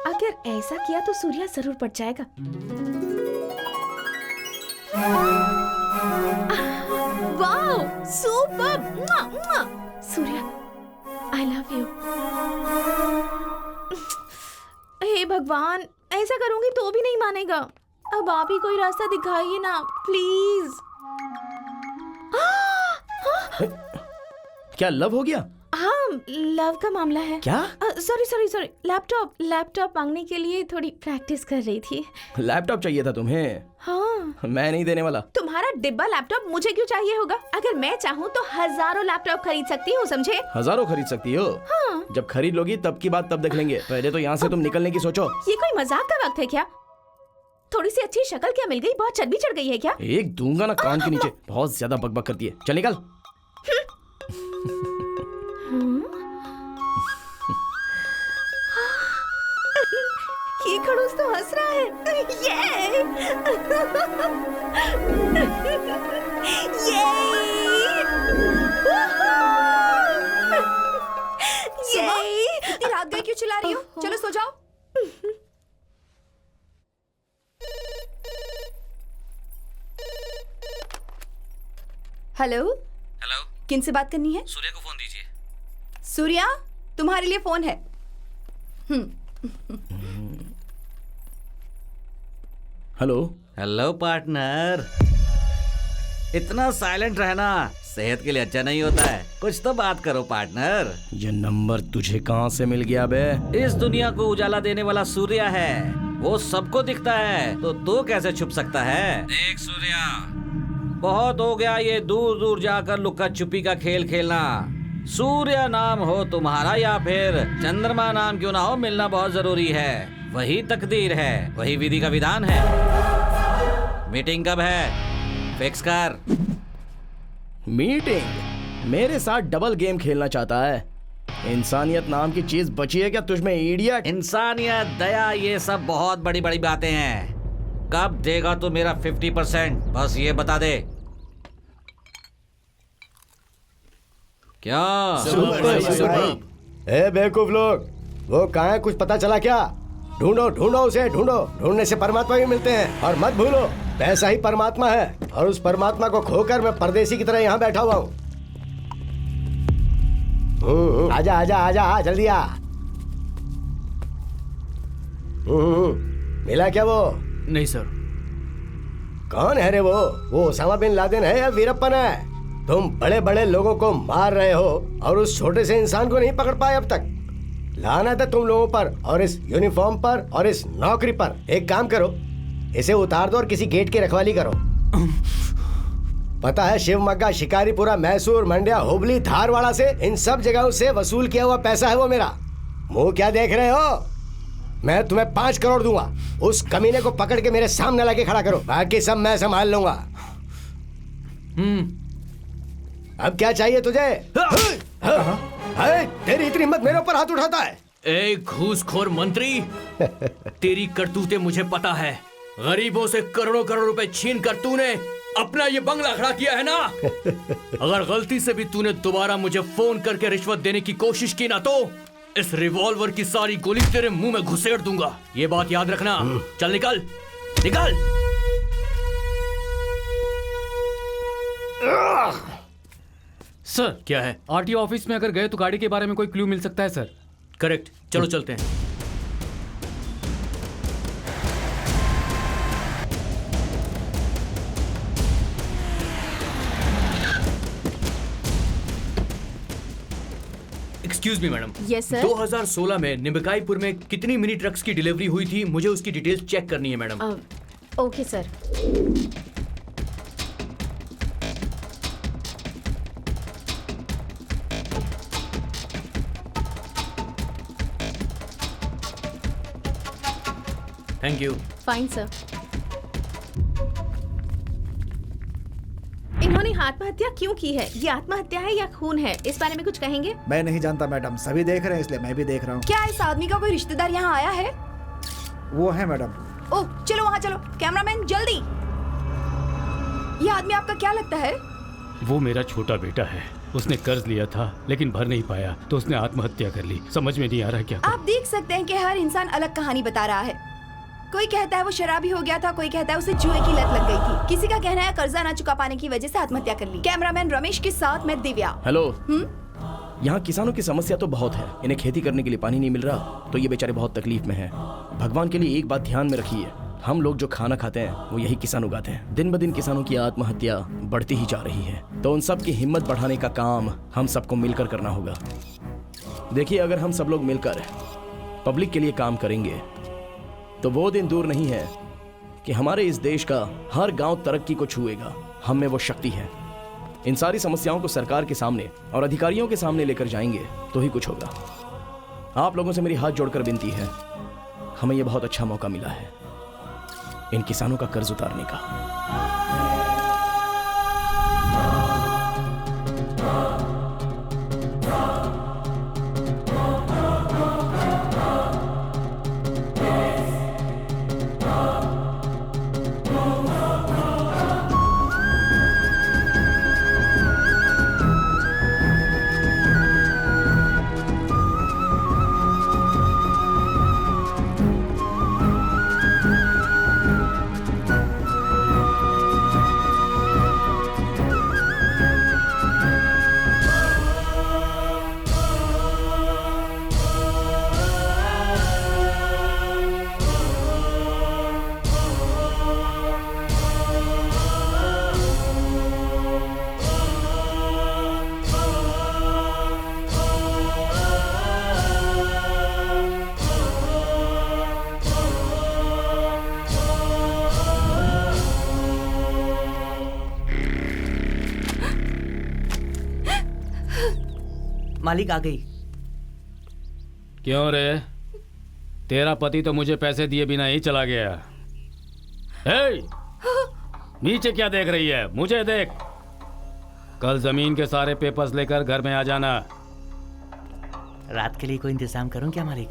अगर ऐसा किया तो सूर्या जरूर पड़ जाएगा। Wow, super! Surya, I love you. हे भगवान, ऐसा करूंगी तो भी नहीं मानेगा। अब आप ही कोई रास्ता दिखाइए ना, प्लीज। क्या लव हो गया? हाँ, लव का मामला है। क्या? सॉरी, लैपटॉप मांगने के लिए थोड़ी प्रैक्टिस कर रही थी। लैपटॉप चाहिए था तुम्हें? हाँ। मैं नहीं देने वाला। तुम्हारा डिब्बा लैपटॉप मुझे क्यों चाहिए होगा? अगर मैं चाहूँ तो हजारों लैपटॉप खरीद सकती हूँ, समझे? हजारों खरीद सकती हो? हाँ। जब खरीद लोगी तब की बात तब देख लेंगे, पहले तो यहाँ से तुम निकलने की सोचो। ये कोई मजाक का वक्त है क्या? थोड़ी सी अच्छी शक्ल क्या मिल गई? बहुत चर्बी चढ़ गई है क्या? एक दूंगा ना कान के नीचे, बहुत ज्यादा बकबक करती है। चल निकल। ये खड़ूस तो हंस रहा है। ये इतनी रात गए क्यों चिल्ला रही हो? चलो सो जाओ। हेलो हेलो, किन से बात करनी है? सूर्य को फोन दीजिए। सूर्या, तुम्हारे लिए फोन है। हेलो। हेलो पार्टनर, इतना साइलेंट रहना सेहत के लिए अच्छा नहीं होता है, कुछ तो बात करो पार्टनर। ये नंबर तुझे कहाँ से मिल गया बे? इस दुनिया को उजाला देने वाला सूर्य है, वो सबको दिखता है, तो तू कैसे छुप सकता है? देख सूर्या, बहुत हो गया ये दूर दूर जाकर लुका छुपी का खेल खेलना। सूर्य नाम हो तुम्हारा या फिर चंद्रमा नाम क्यों ना हो, मिलना बहुत जरूरी है। वही तकदीर है, वही विधि का विधान है। मीटिंग कब है? फिक्स कर। मीटिंग? मेरे साथ डबल गेम खेलना चाहता है? इंसानियत नाम की चीज बची है क्या तुझमें, इडियट? इंसानियत, दया, ये सब बहुत बड़ी बड़ी बातें हैं। कब देगा तू मेरा 50%? बस ये बता दे। क्या? ए बेवकूफ लोग, वो कहाँ है, कुछ पता चला क्या? ढूंढो उसे, ढूंढने से परमात्मा भी मिलते हैं। और मत भूलो, पैसा ही परमात्मा है, और उस परमात्मा को खोकर मैं परदेसी की तरह यहाँ बैठा हुआ हूँ। आजा, जल्दी आ। मिला क्या वो? नहीं सर। कौन है रे वो ओसामा बिन लादेन है या वीरप्पन है? तुम बड़े बड़े लोगों को मार रहे हो और उस छोटे से इंसान को नहीं पकड़ पाए अब तक। लानत है तुम लोगों पर, और इस यूनिफॉर्म पर, और इस नौकरी पर। एक काम करो, इसे उतार दो और किसी गेट की रखवाली करो। पता है, शिवमोग्गा, शिकारीपुरा, मैसूर, मंड्या, हुबली, धारवाड़ा से, इन सब जगहों से वसूल किया हुआ पैसा है वो मेरा। मुंह क्या देख रहे हो? मैं तुम्हें 5 करोड़ दूंगा। उस कमीने को पकड़ के मेरे सामने लाके खड़ा करो, बाकी सब मैं संभाल लूंगा। अब क्या चाहिए तुझे? तेरी इतनी हिम्मत मेरे ऊपर हाथ उठाता है? ए घूसखोर मंत्री, तेरी करतूतें मुझे पता है। गरीबों से करोड़ों करोड़ रुपए छीन कर तूने अपना ये बंगला खड़ा किया है ना। अगर गलती से भी तूने दोबारा मुझे फोन करके रिश्वत देने की कोशिश की ना, तो इस रिवॉल्वर की सारी गोली तेरे मुंह में घुसेड़ दूंगा। ये बात याद रखना। चल निकल। सर, क्या है? आरटीओ ऑफिस में अगर गए तो गाड़ी के बारे में कोई क्लू मिल सकता है सर। करेक्ट, चलो चलते हैं। Excuse me madam. Yes sir. 2016 में निम्बकाईपुर में कितनी मिनी ट्रक्स की डिलीवरी हुई थी, मुझे उसकी डिटेल्स चेक करनी है madam. Okay sir. Thank you. Fine sir. इन्होंने आत्महत्या क्यों की है? ये आत्महत्या है या खून है? इस बारे में कुछ कहेंगे? मैं नहीं जानता मैडम, सभी देख रहे हैं इसलिए मैं भी देख रहा हूँ। क्या इस आदमी का कोई रिश्तेदार यहाँ आया है? वो है मैडम। ओह चलो वहाँ चलो, कैमरामैन जल्दी। ये आदमी आपका क्या लगता है? वो मेरा छोटा बेटा है। उसने कर्ज लिया था लेकिन भर नहीं पाया तो उसने आत्महत्या कर ली। समझ में नहीं आ रहा क्या आप देख सकते हैं कि हर इंसान अलग कहानी बता रहा है। कोई कहता है वो शराबी हो गया था, कोई कहता है उसे जुए की लत लग गई थी, किसी का कहना है कर्जा ना चुका पाने की वजह से आत्महत्या कर ली। कैमरामैन रमेश के साथ मैं दिव्या। हेलो। यहाँ किसानों की समस्या तो बहुत है। इन्हें खेती करने के लिए पानी नहीं मिल रहा तो ये बेचारे बहुत तकलीफ में हैं। भगवान के लिए एक बात ध्यान में रखिए, हम लोग जो खाना खाते हैं वो यही किसान उगाते हैं। दिन ब दिन किसानों की आत्महत्या बढ़ती ही जा रही है, तो उन सब की हिम्मत बढ़ाने का काम हम सबको मिलकर करना होगा। देखिए, अगर हम सब लोग मिलकर पब्लिक के लिए काम करेंगे तो वो दिन दूर नहीं है कि हमारे इस देश का हर गांव तरक्की को छुएगा। हम में वो शक्ति है। इन सारी समस्याओं को सरकार के सामने और अधिकारियों के सामने लेकर जाएंगे तो ही कुछ होगा। आप लोगों से मेरी हाथ जोड़कर विनती है, हमें यह बहुत अच्छा मौका मिला है इन किसानों का कर्ज उतारने का। मालिक आ गई। क्यों रे? तेरा पति तो मुझे पैसे दिए बिना ही चला गया। हे! नीचे क्या देख रही है? मुझे देख। कल जमीन के सारे पेपर्स लेकर घर में आ जाना। रात के लिए कोई इंतजाम करूं क्या मालिक?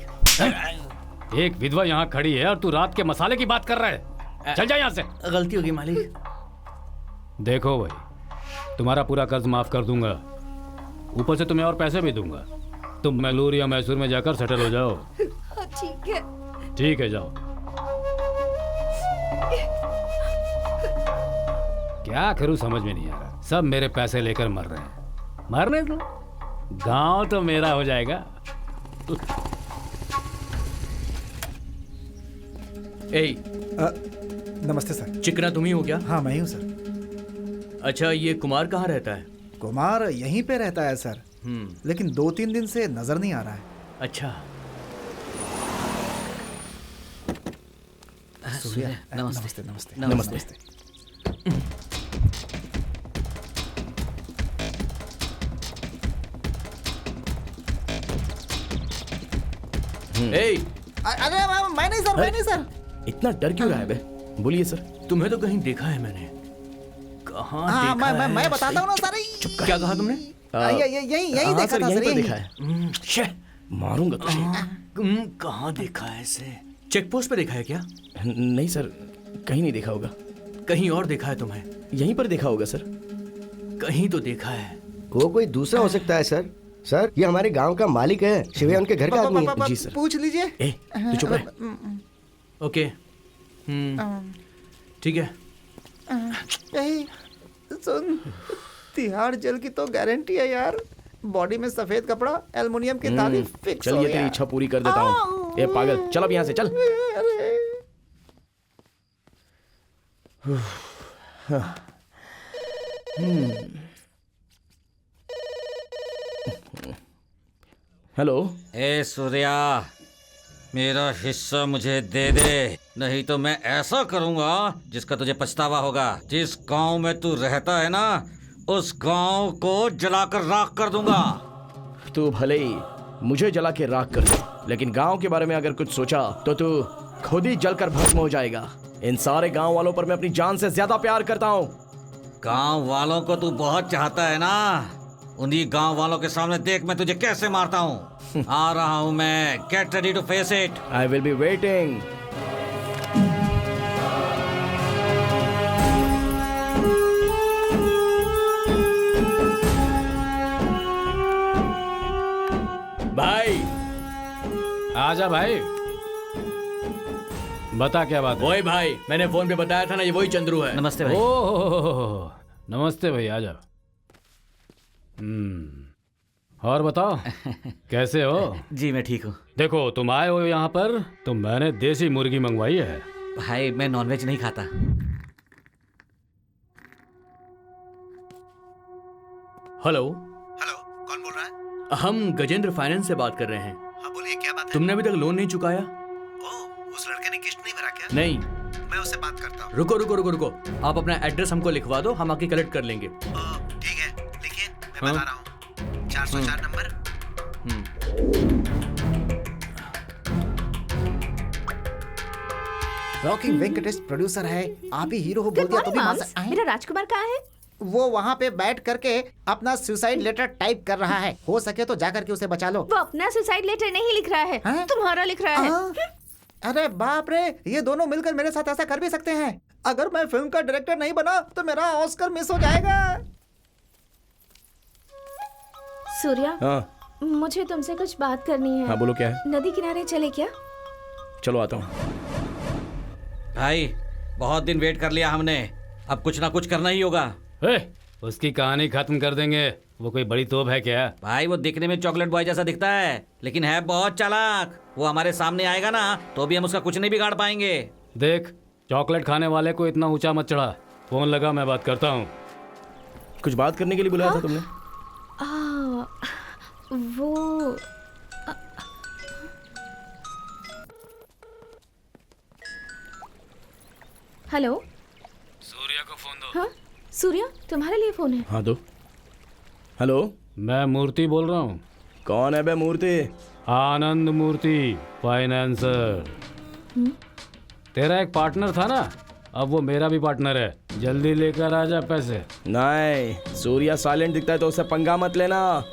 एक विधवा यहाँ खड़ी है और तू रात के मसाले की बात कर रहा है। चल जा यहाँ से। गलती होगी मालिक। देखो भाई, तुम्हारा पूरा कर्ज माफ कर दूंगा, ऊपर से तुम्हें और पैसे भी दूंगा। तुम मैसूर या मैसूर में जाकर सेटल हो जाओ। ठीक है। ठीक है, जाओ। क्या करूं समझ में नहीं आ रहा। सब मेरे पैसे लेकर मर रहे हैं। मरने दो, गांव तो मेरा हो जाएगा। नमस्ते सर। चिकना तुम ही हो क्या? हाँ मैं ही हूँ सर। अच्छा, ये कुमार कहाँ रहता है? कुमार यहीं पे रहता है सर, लेकिन 2-3 दिन से नजर नहीं आ रहा है। अच्छा। सूर्या, नमस्ते। नमस्ते। नमस्ते। अरे मैं नहीं सर, मैं नहीं सर। इतना डर क्यों रहा है बे? बोलिए सर। तुम्हें तो कहीं देखा है मैंने। कहाँ देखा है? मैं बताता हूँ ना सर। क्या कहा तुमने? यही देखा था सर। यहीं पर देखा है। मारूंगा तुझे। कहाँ देखा है इसे? चेक पोस्ट पे देखा है क्या? नहीं सर, कहीं नहीं देखा होगा। कहीं और देखा है तुम्हें? यहीं पर देखा होगा सर। कहीं तो देखा है। वो कोई दूसरा हो सकता है सर। सर, ये हमारे गांव का मालिक है, शिवया उनके घर का आदमी है। जी सर। पूछ लीजिए। तू चुप रह। ओके, ठीक है। सुन, तिहाड़ जेल की तो गारंटी है यार। बॉडी में सफेद कपड़ा, एल्युमिनियम की थाली फिक्स हो चलिए, गया। तेरी इच्छा पूरी कर देता हूँ। ए पागल, चल अब यहाँ से चल। हेलो। ए सूर्या, मेरा हिस्सा मुझे दे दे, नहीं तो मैं ऐसा करूंगा जिसका तुझे पछतावा होगा। जिस गांव में तू रहता है ना, उस गांव को जलाकर राख कर दूंगा। तू भले ही मुझे जला के राख कर दे, लेकिन गांव के बारे में अगर कुछ सोचा तो तू खुद ही जलकर भस्म हो जाएगा। इन सारे गांव वालों पर मैं अपनी जान से ज्यादा प्यार करता हूँ। गांव वालों को तू बहुत चाहता है ना, उन्हीं गांव वालों के सामने देख मैं तुझे कैसे मारता हूँ। आ रहा हूँ मैं, get ready to face it. I will be waiting. भाई आजा भाई, बता क्या बात है। वही भाई, मैंने फोन पे बताया था ना, ये वही चंद्रू है। नमस्ते भाई। ओह नमस्ते भाई, आजा। और बताओ कैसे हो? जी मैं ठीक हूँ। देखो तुम आए हो यहाँ पर तो मैंने देसी मुर्गी मंगवाई है। भाई मैं नॉनवेज नहीं खाता। हेलो। हेलो, कौन बोल रहा है? हम गजेंद्र फाइनेंस से बात कर रहे हैं। हाँ बोलिए, क्या बात है? तुमने अभी तक लोन नहीं चुकाया? ओह, उस लड़के ने किस्त नहीं भरा क्या? नहीं। मैं उससे बात करता हूँ। रुको रुको रुको रुको, आप अपना एड्रेस हमको लिखवा दो, हम आके कलेक्ट कर लेंगे। ठीक है, लिखिए, मैं बता रहा हूँ। 404 नंबर। रॉकिंग वेंकटेश प्रोड्यूसर है, आप ही हीरो हो बोल दिया तो भी मान सकते हैं। मेरा राजकुमार कहाँ है? वो वहाँ पे बैठ करके अपना सुसाइड लेटर टाइप कर रहा है। हो सके तो जाकर के उसे बचा लो। वो अपना सुसाइड लेटर नहीं लिख रहा है, तुम्हारा लिख रहा है। अरे बाप रे, ये दोनों मिलकर मेरे साथ ऐसा कर भी सकते हैं। अगर मैं फिल्म का डायरेक्टर नहीं बना तो मेरा ऑस्कर मिस हो जाएगा। सूर्या, हाँ मुझे तुमसे कुछ बात करनी है। हाँ बोलो, क्या है? नदी किनारे चले क्या? चलो आता हूँ। भाई बहुत दिन वेट कर लिया हमने, अब कुछ ना कुछ करना ही होगा। उसकी कहानी खत्म कर देंगे, वो कोई बड़ी तोप है क्या? भाई वो दिखने में चॉकलेट बॉय जैसा दिखता है, लेकिन है बहुत चालाक। वो हमारे सामने आएगा ना तो भी हम उसका कुछ नहीं बिगाड़ पाएंगे। देख, चॉकलेट खाने वाले को इतना ऊंचा मत चढ़ा। फोन लगा, मैं बात करता हूँ। कुछ बात करने के लिए बुलाया था तुमने? वो हेलो, सूर्या को फोन दो। हाँ सूर्या, तुम्हारे लिए फोन है। हाँ दो। हेलो, मैं मूर्ति बोल रहा हूँ। कौन है बे मूर्ति? आनंद मूर्ति, फाइनेंसर। तेरा एक पार्टनर था ना, अब वो मेरा भी पार्टनर है। जल्दी लेकर आ जा पैसे। नहीं, सूर्या साइलेंट दिखता है तो उससे पंगा मत लेना।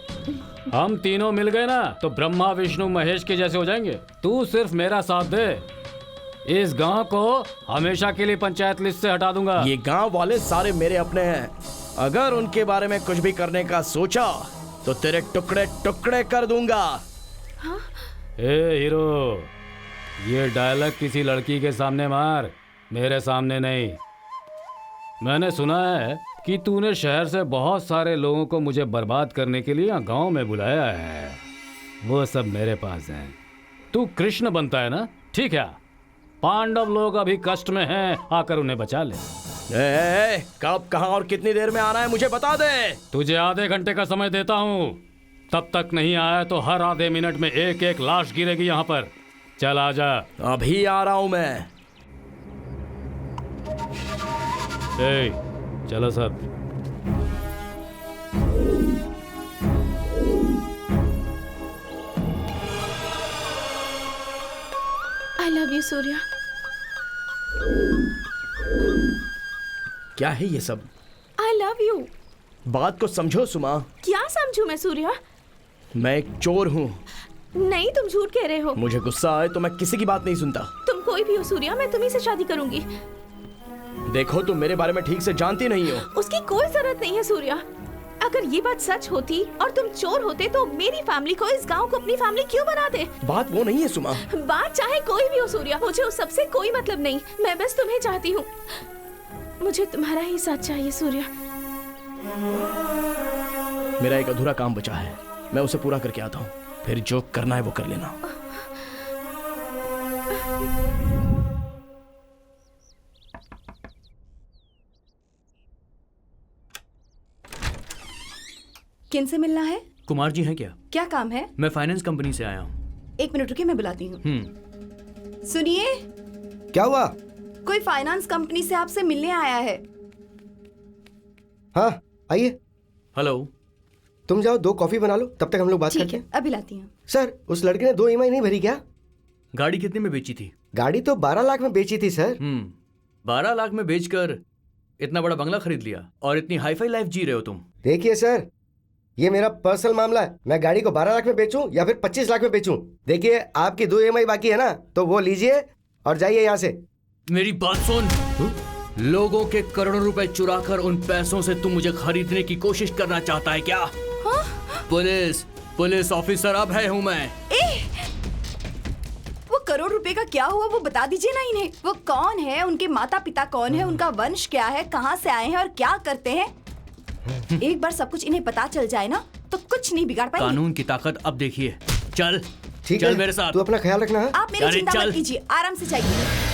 हम तीनों मिल गए ना तो ब्रह्मा विष्णु महेश के जैसे हो जाएंगे। तू सिर्फ मेरा साथ दे, इस गांव को हमेशा के लिए पंचायत लिस्ट से हटा दूंगा। ये गांव वाले सारे मेरे अपने हैं, अगर उनके बारे में कुछ भी करने का सोचा तो तेरे टुकड़े टुकड़े कर दूंगा। हाँ? ए हीरो, ये डायलॉग किसी लड़की के सामने मार, मेरे सामने नहीं। मैंने सुना है कि तूने शहर से बहुत सारे लोगों को मुझे बर्बाद करने के लिए गांव में बुलाया है। वो सब मेरे पास हैं। तू कृष्ण बनता है ना, ठीक है। पांडव लोग अभी कष्ट में हैं, आकर उन्हें बचा ले। कब, कहां और कितनी देर में आना है मुझे बता दे। तुझे आधे घंटे का समय देता हूँ, तब तक नहीं आया तो हर आधे मिनट में एक एक लाश गिरेगी यहाँ पर। चल आजा। अभी आ रहा हूँ मैं। चलो सब। आई लव यू सूर्या। क्या है ये सब? आई लव यू। बात को समझो सुमा। क्या समझू मैं सूर्या? मैं एक चोर हूँ। नहीं, तुम झूठ कह रहे हो। मुझे गुस्सा आए तो मैं किसी की बात नहीं सुनता। तुम कोई भी हो सूर्या, मैं तुम्ही से शादी करूंगी। देखो, तुम मेरे बारे में ठीक से जानती नहीं हो। उसकी कोई जरूरत नहीं है सूर्या। अगर ये बात सच होती और तुम चोर होते तो मेरी फैमिली को, इस गांव को अपनी फैमिली क्यों बनाते? बात वो नहीं है सुमा। बात चाहे कोई भी हो सूर्या, मुझे उस सबसे कोई मतलब नहीं। मैं बस तुम्हें चाहती हूँ। मुझे तुम्हारा ही साथ चाहिए सूर्या। मेरा एक अधूरा काम बचा है, मैं उसे पूरा करके आता हूँ, फिर जो करना है वो कर लेना। किन से मिलना है? कुमार जी हैं क्या? क्या काम है? मैं फाइनेंस कंपनी से आया हूँ। 1 मिनट रुकिए, मैं बुलाती हूँ। सुनिए, क्या हुआ? कोई फाइनेंस कंपनी से आपसे मिलने आया है। हाँ आइए। हेलो। तुम जाओ 2 कॉफी बना लो, तब तक हम लोग बात करते ठीक है, अभी लाती हूँ। सर, उस लड़के ने 2 EMI नहीं भरी क्या? गाड़ी कितने में बेची थी? गाड़ी तो 12 लाख में बेची थी सर। 12 लाख में बेचकर इतना बड़ा बंगला खरीद लिया और इतनी हाईफाई लाइफ जी रहे हो तुम। देखिए सर, ये मेरा पर्सनल मामला है। मैं गाड़ी को 12 लाख में बेचूं या फिर 25 लाख में बेचूं। देखिए, आपकी 2 EMI बाकी है ना, तो वो लीजिए और जाइए यहाँ से। मेरी बात सुन। लोगों के करोड़ों रुपए चुराकर उन पैसों से तू मुझे खरीदने की कोशिश करना चाहता है क्या? पुलिस ऑफिसर अब है हूँ मैं। वो करोड़ रुपए का क्या हुआ, वो बता दीजिए ना इन्हें। वो कौन है, उनके माता पिता कौन है, उनका वंश क्या है, कहाँ से आए हैं और क्या करते हैं। एक बार सब कुछ इन्हें पता चल जाए ना, तो कुछ नहीं बिगाड़ पाएंगे। कानून की ताकत अब देखिए। चल ठीक चल है, मेरे साथ। तू अपना ख्याल रखना है। आप मेरी चिंता मत कीजिए, आराम से जाइए।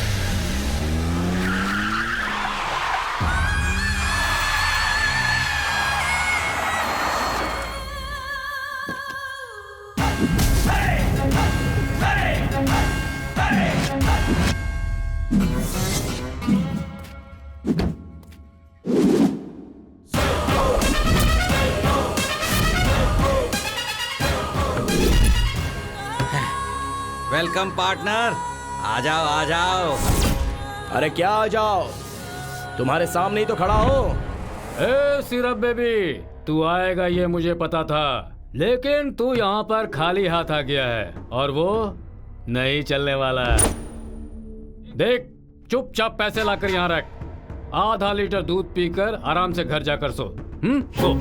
वेलकम पार्टनर, आ जाओ आ जाओ। अरे क्या आ जाओ, तुम्हारे सामने ही तो खड़ा हो। ए सिरप बेबी, तू आएगा ये मुझे पता था, लेकिन तू यहाँ पर खाली हाथ आ गया है और वो नहीं चलने वाला है। देख, चुपचाप पैसे लाकर यहाँ रख। आधा लीटर दूध पीकर आराम से घर जाकर सो। सो।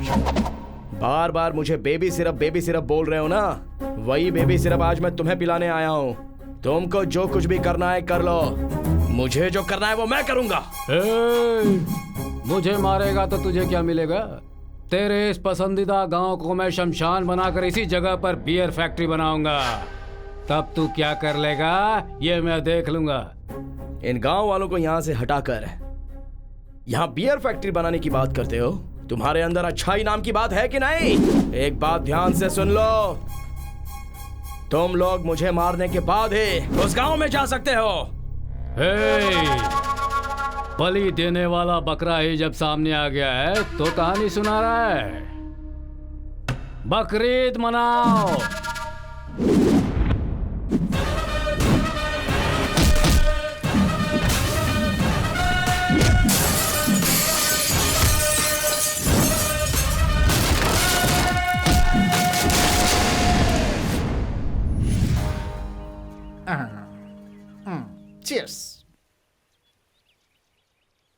बार बार मुझे बेबी सिरप बोल रहे हो ना, वही बेबी सिरप आज मैं तुम्हें पिलाने आया हूँ। तुमको जो कुछ भी करना है कर लो, मुझे जो करना है वो मैं करूँगा। मुझे मारेगा तो तुझे क्या मिलेगा? तेरे इस पसंदीदा गांव को मैं शमशान बनाकर इसी जगह पर बियर फैक्ट्री बनाऊंगा। तब तू क्या कर लेगा ये मैं देख लूंगा। इन गांव वालों को यहाँ से हटाकर यहाँ बियर फैक्ट्री बनाने की बात करते हो? तुम्हारे अंदर अच्छाई नाम की बात है कि नहीं? एक बात ध्यान से सुन लो, तुम लोग मुझे मारने के बाद ही उस गांव में जा सकते हो। बलि देने वाला बकरा ही जब सामने आ गया है तो कहानी सुना रहा है। बकरीद मनाओ। चीयर्स।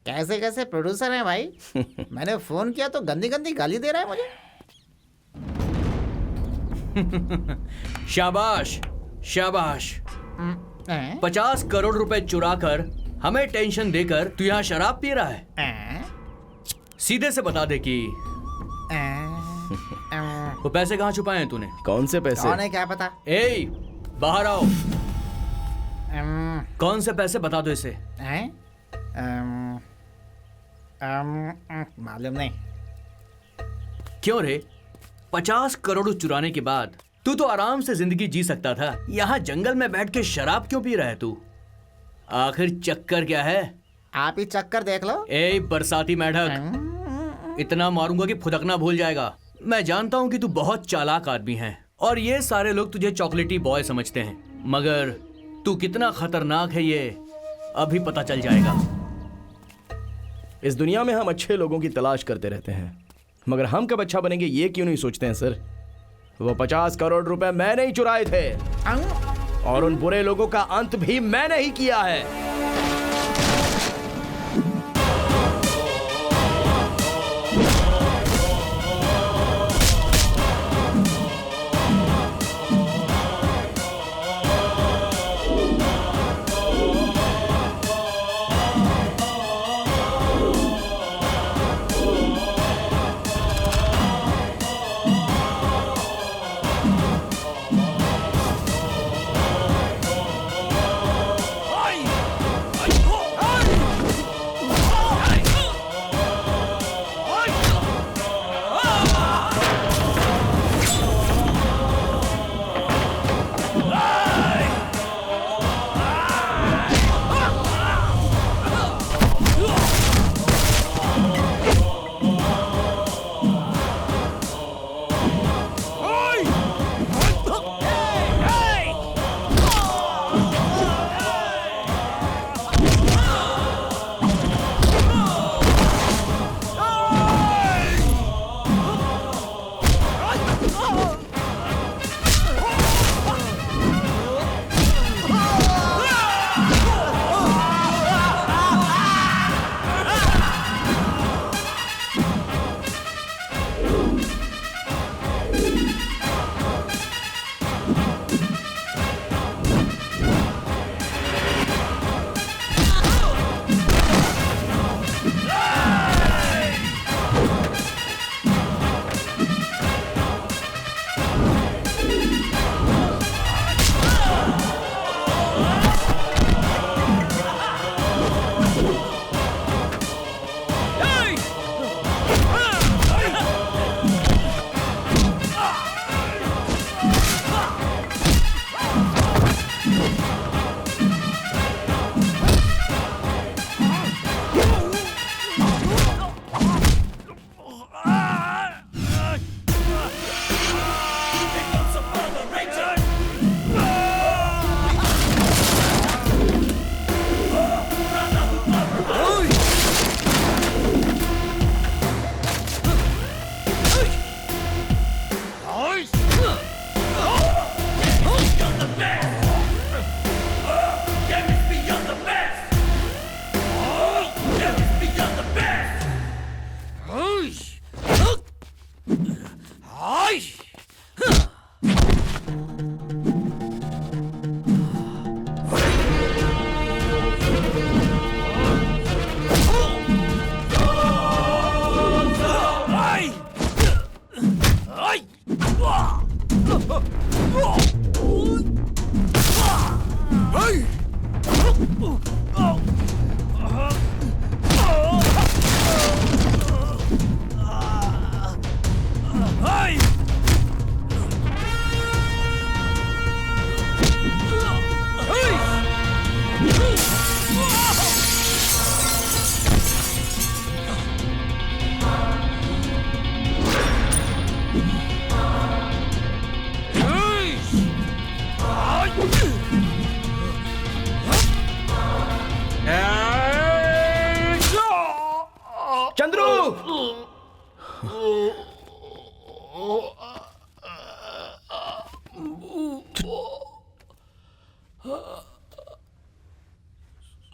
कैसे कैसे प्रोड्यूसर हैं भाई। मैंने फोन किया तो गंदी गंदी गाली दे रहा है मुझे। शाबाश शाबाश। 50 करोड़ रुपए चुराकर हमें टेंशन देकर तू यहाँ शराब पी रहा है। सीधे से बता दे कि वो पैसे कहाँ छुपाए हैं तूने? कौन से पैसे? कौन है क्या पता। ए, बाहर आओ। कौन से पैसे बता दो इसे। मालूम नहीं। क्यों रे? 50 करोड़ चुराने के बाद तू तो आराम से जिंदगी जी सकता था। यहाँ जंगल में बैठ के शराब क्यों पी रहा है तू? आखिर चक्कर क्या है? आप ही चक्कर देख लो। ए बरसाती मेढक, इतना मारूंगा कि फुदकना भूल जाएगा। मैं जानता हूँ कि तू बहुत चालाक आदमी है और ये सारे लोग तुझे चॉकलेटी बॉय समझते हैं, मगर तू कितना खतरनाक है ये अभी पता चल जाएगा। इस दुनिया में हम अच्छे लोगों की तलाश करते रहते हैं, मगर हम कब अच्छा बनेंगे ये क्यों नहीं सोचते हैं सर? वो 50 करोड़ रुपए मैंने ही चुराए थे और उन बुरे लोगों का अंत भी मैंने ही किया है।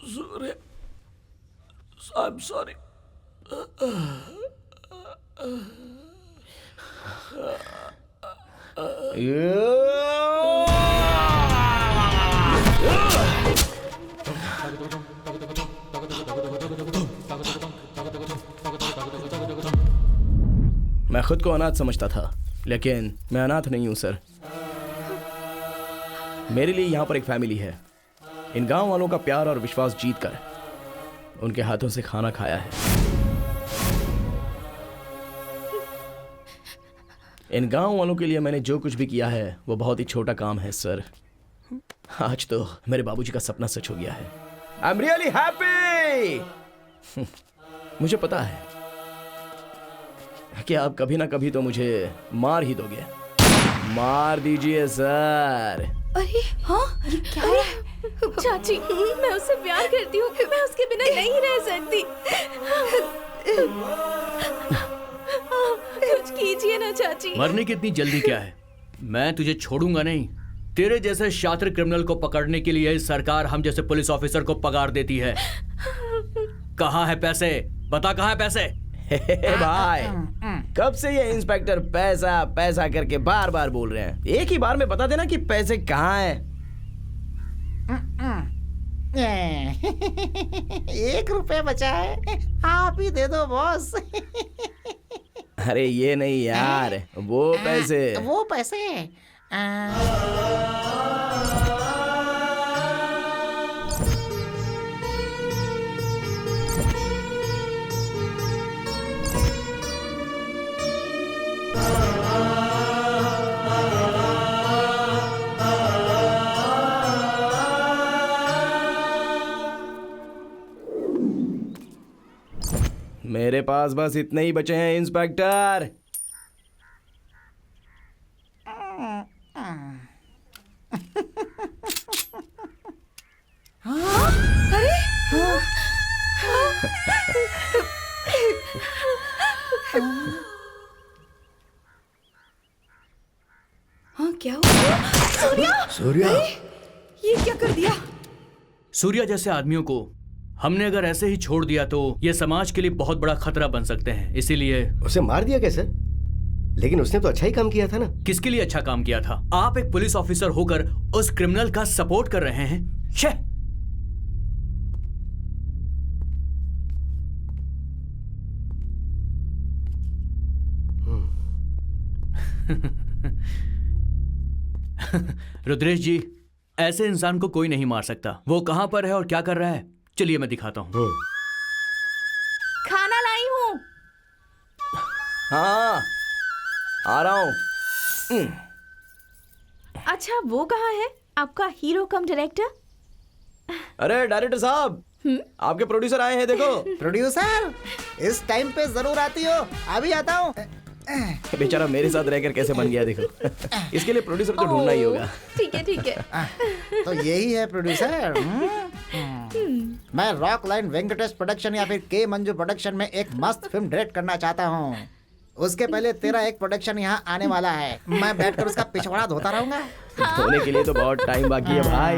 सूर्य, आई एम सॉरी। मैं खुद को अनाथ समझता था, लेकिन मैं अनाथ नहीं हूं सर। मेरे लिए यहाँ पर एक फैमिली है। इन गांव वालों का प्यार और विश्वास जीत कर उनके हाथों से खाना खाया है। इन गांव वालों के लिए मैंने जो कुछ भी किया है वो बहुत ही छोटा काम है सर। आज तो मेरे बाबूजी का सपना सच हो गया है। I am really happy. मुझे पता है कि आप कभी ना कभी तो मुझे मार ही दोगे। मार दीजिए सर। अरे हाँ, ये क्या है? चाची, मैं उससे प्यार करती हूँ, मैं उसके बिना नहीं रह सकती। कुछ कीजिए ना चाची। मरने की इतनी जल्दी क्या है? मैं तुझे छोड़ूंगा नहीं। तेरे जैसे शातिर क्रिमिनल को पकड़ने के लिए सरकार हम जैसे पुलिस ऑफिसर को पगार देती है। कहाँ है पैसे? बता कहाँ है पैसे? भाई, कब से ये इंस्पेक्टर पैसा पैसा करके बार बार बोल रहे हैं? एक ही बार में बता देना कि पैसे कहाँ हैं। 1 रुपए बचा है, आप ही दे दो बॉस। अरे ये नहीं यार, वो पैसे। वो पैसे मेरे पास बस इतने ही बचे हैं इंस्पेक्टर। हाँ, क्या हुआ? सूर्या! सूर्या! ये क्या कर दिया? सूर्या जैसे आदमियों को हमने अगर ऐसे ही छोड़ दिया तो ये समाज के लिए बहुत बड़ा खतरा बन सकते हैं। इसीलिए उसे मार दिया कैसे? लेकिन उसने तो अच्छा ही काम किया था ना। किसके लिए अच्छा काम किया था? आप एक पुलिस ऑफिसर होकर उस क्रिमिनल का सपोर्ट कर रहे हैं। छे! रुद्रेश जी, ऐसे इंसान को कोई नहीं मार सकता। वो कहां पर है और क्या कर रहा है, चलिए मैं दिखाता हूं। खाना लाई हूं। हाँ, आ रहा हूं। अच्छा, वो कहाँ है आपका हीरो कम डायरेक्टर? अरे डायरेक्टर साहब, आपके प्रोड्यूसर आए हैं, देखो। प्रोड्यूसर, इस टाइम पे जरूर आती हो। अभी आता हूँ। बेचारा मेरे साथ रहकर कैसे बन गया देखो। इसके लिए प्रोड्यूसर तो ढूंढना ही होगा। ठीक है ठीक है। तो यही है प्रोड्यूसर। मैं रॉक लाइन वेंकटेश प्रोडक्शन या फिर के मंजू प्रोडक्शन में एक मस्त फिल्म डायरेक्ट करना चाहता हूँ। उसके पहले तेरा एक प्रोडक्शन यहाँ आने वाला है। मैं बैठकर उसका पिछवाड़ा धोता रहूंगा। धोने के लिए तो बहुत टाइम बाकी है भाई।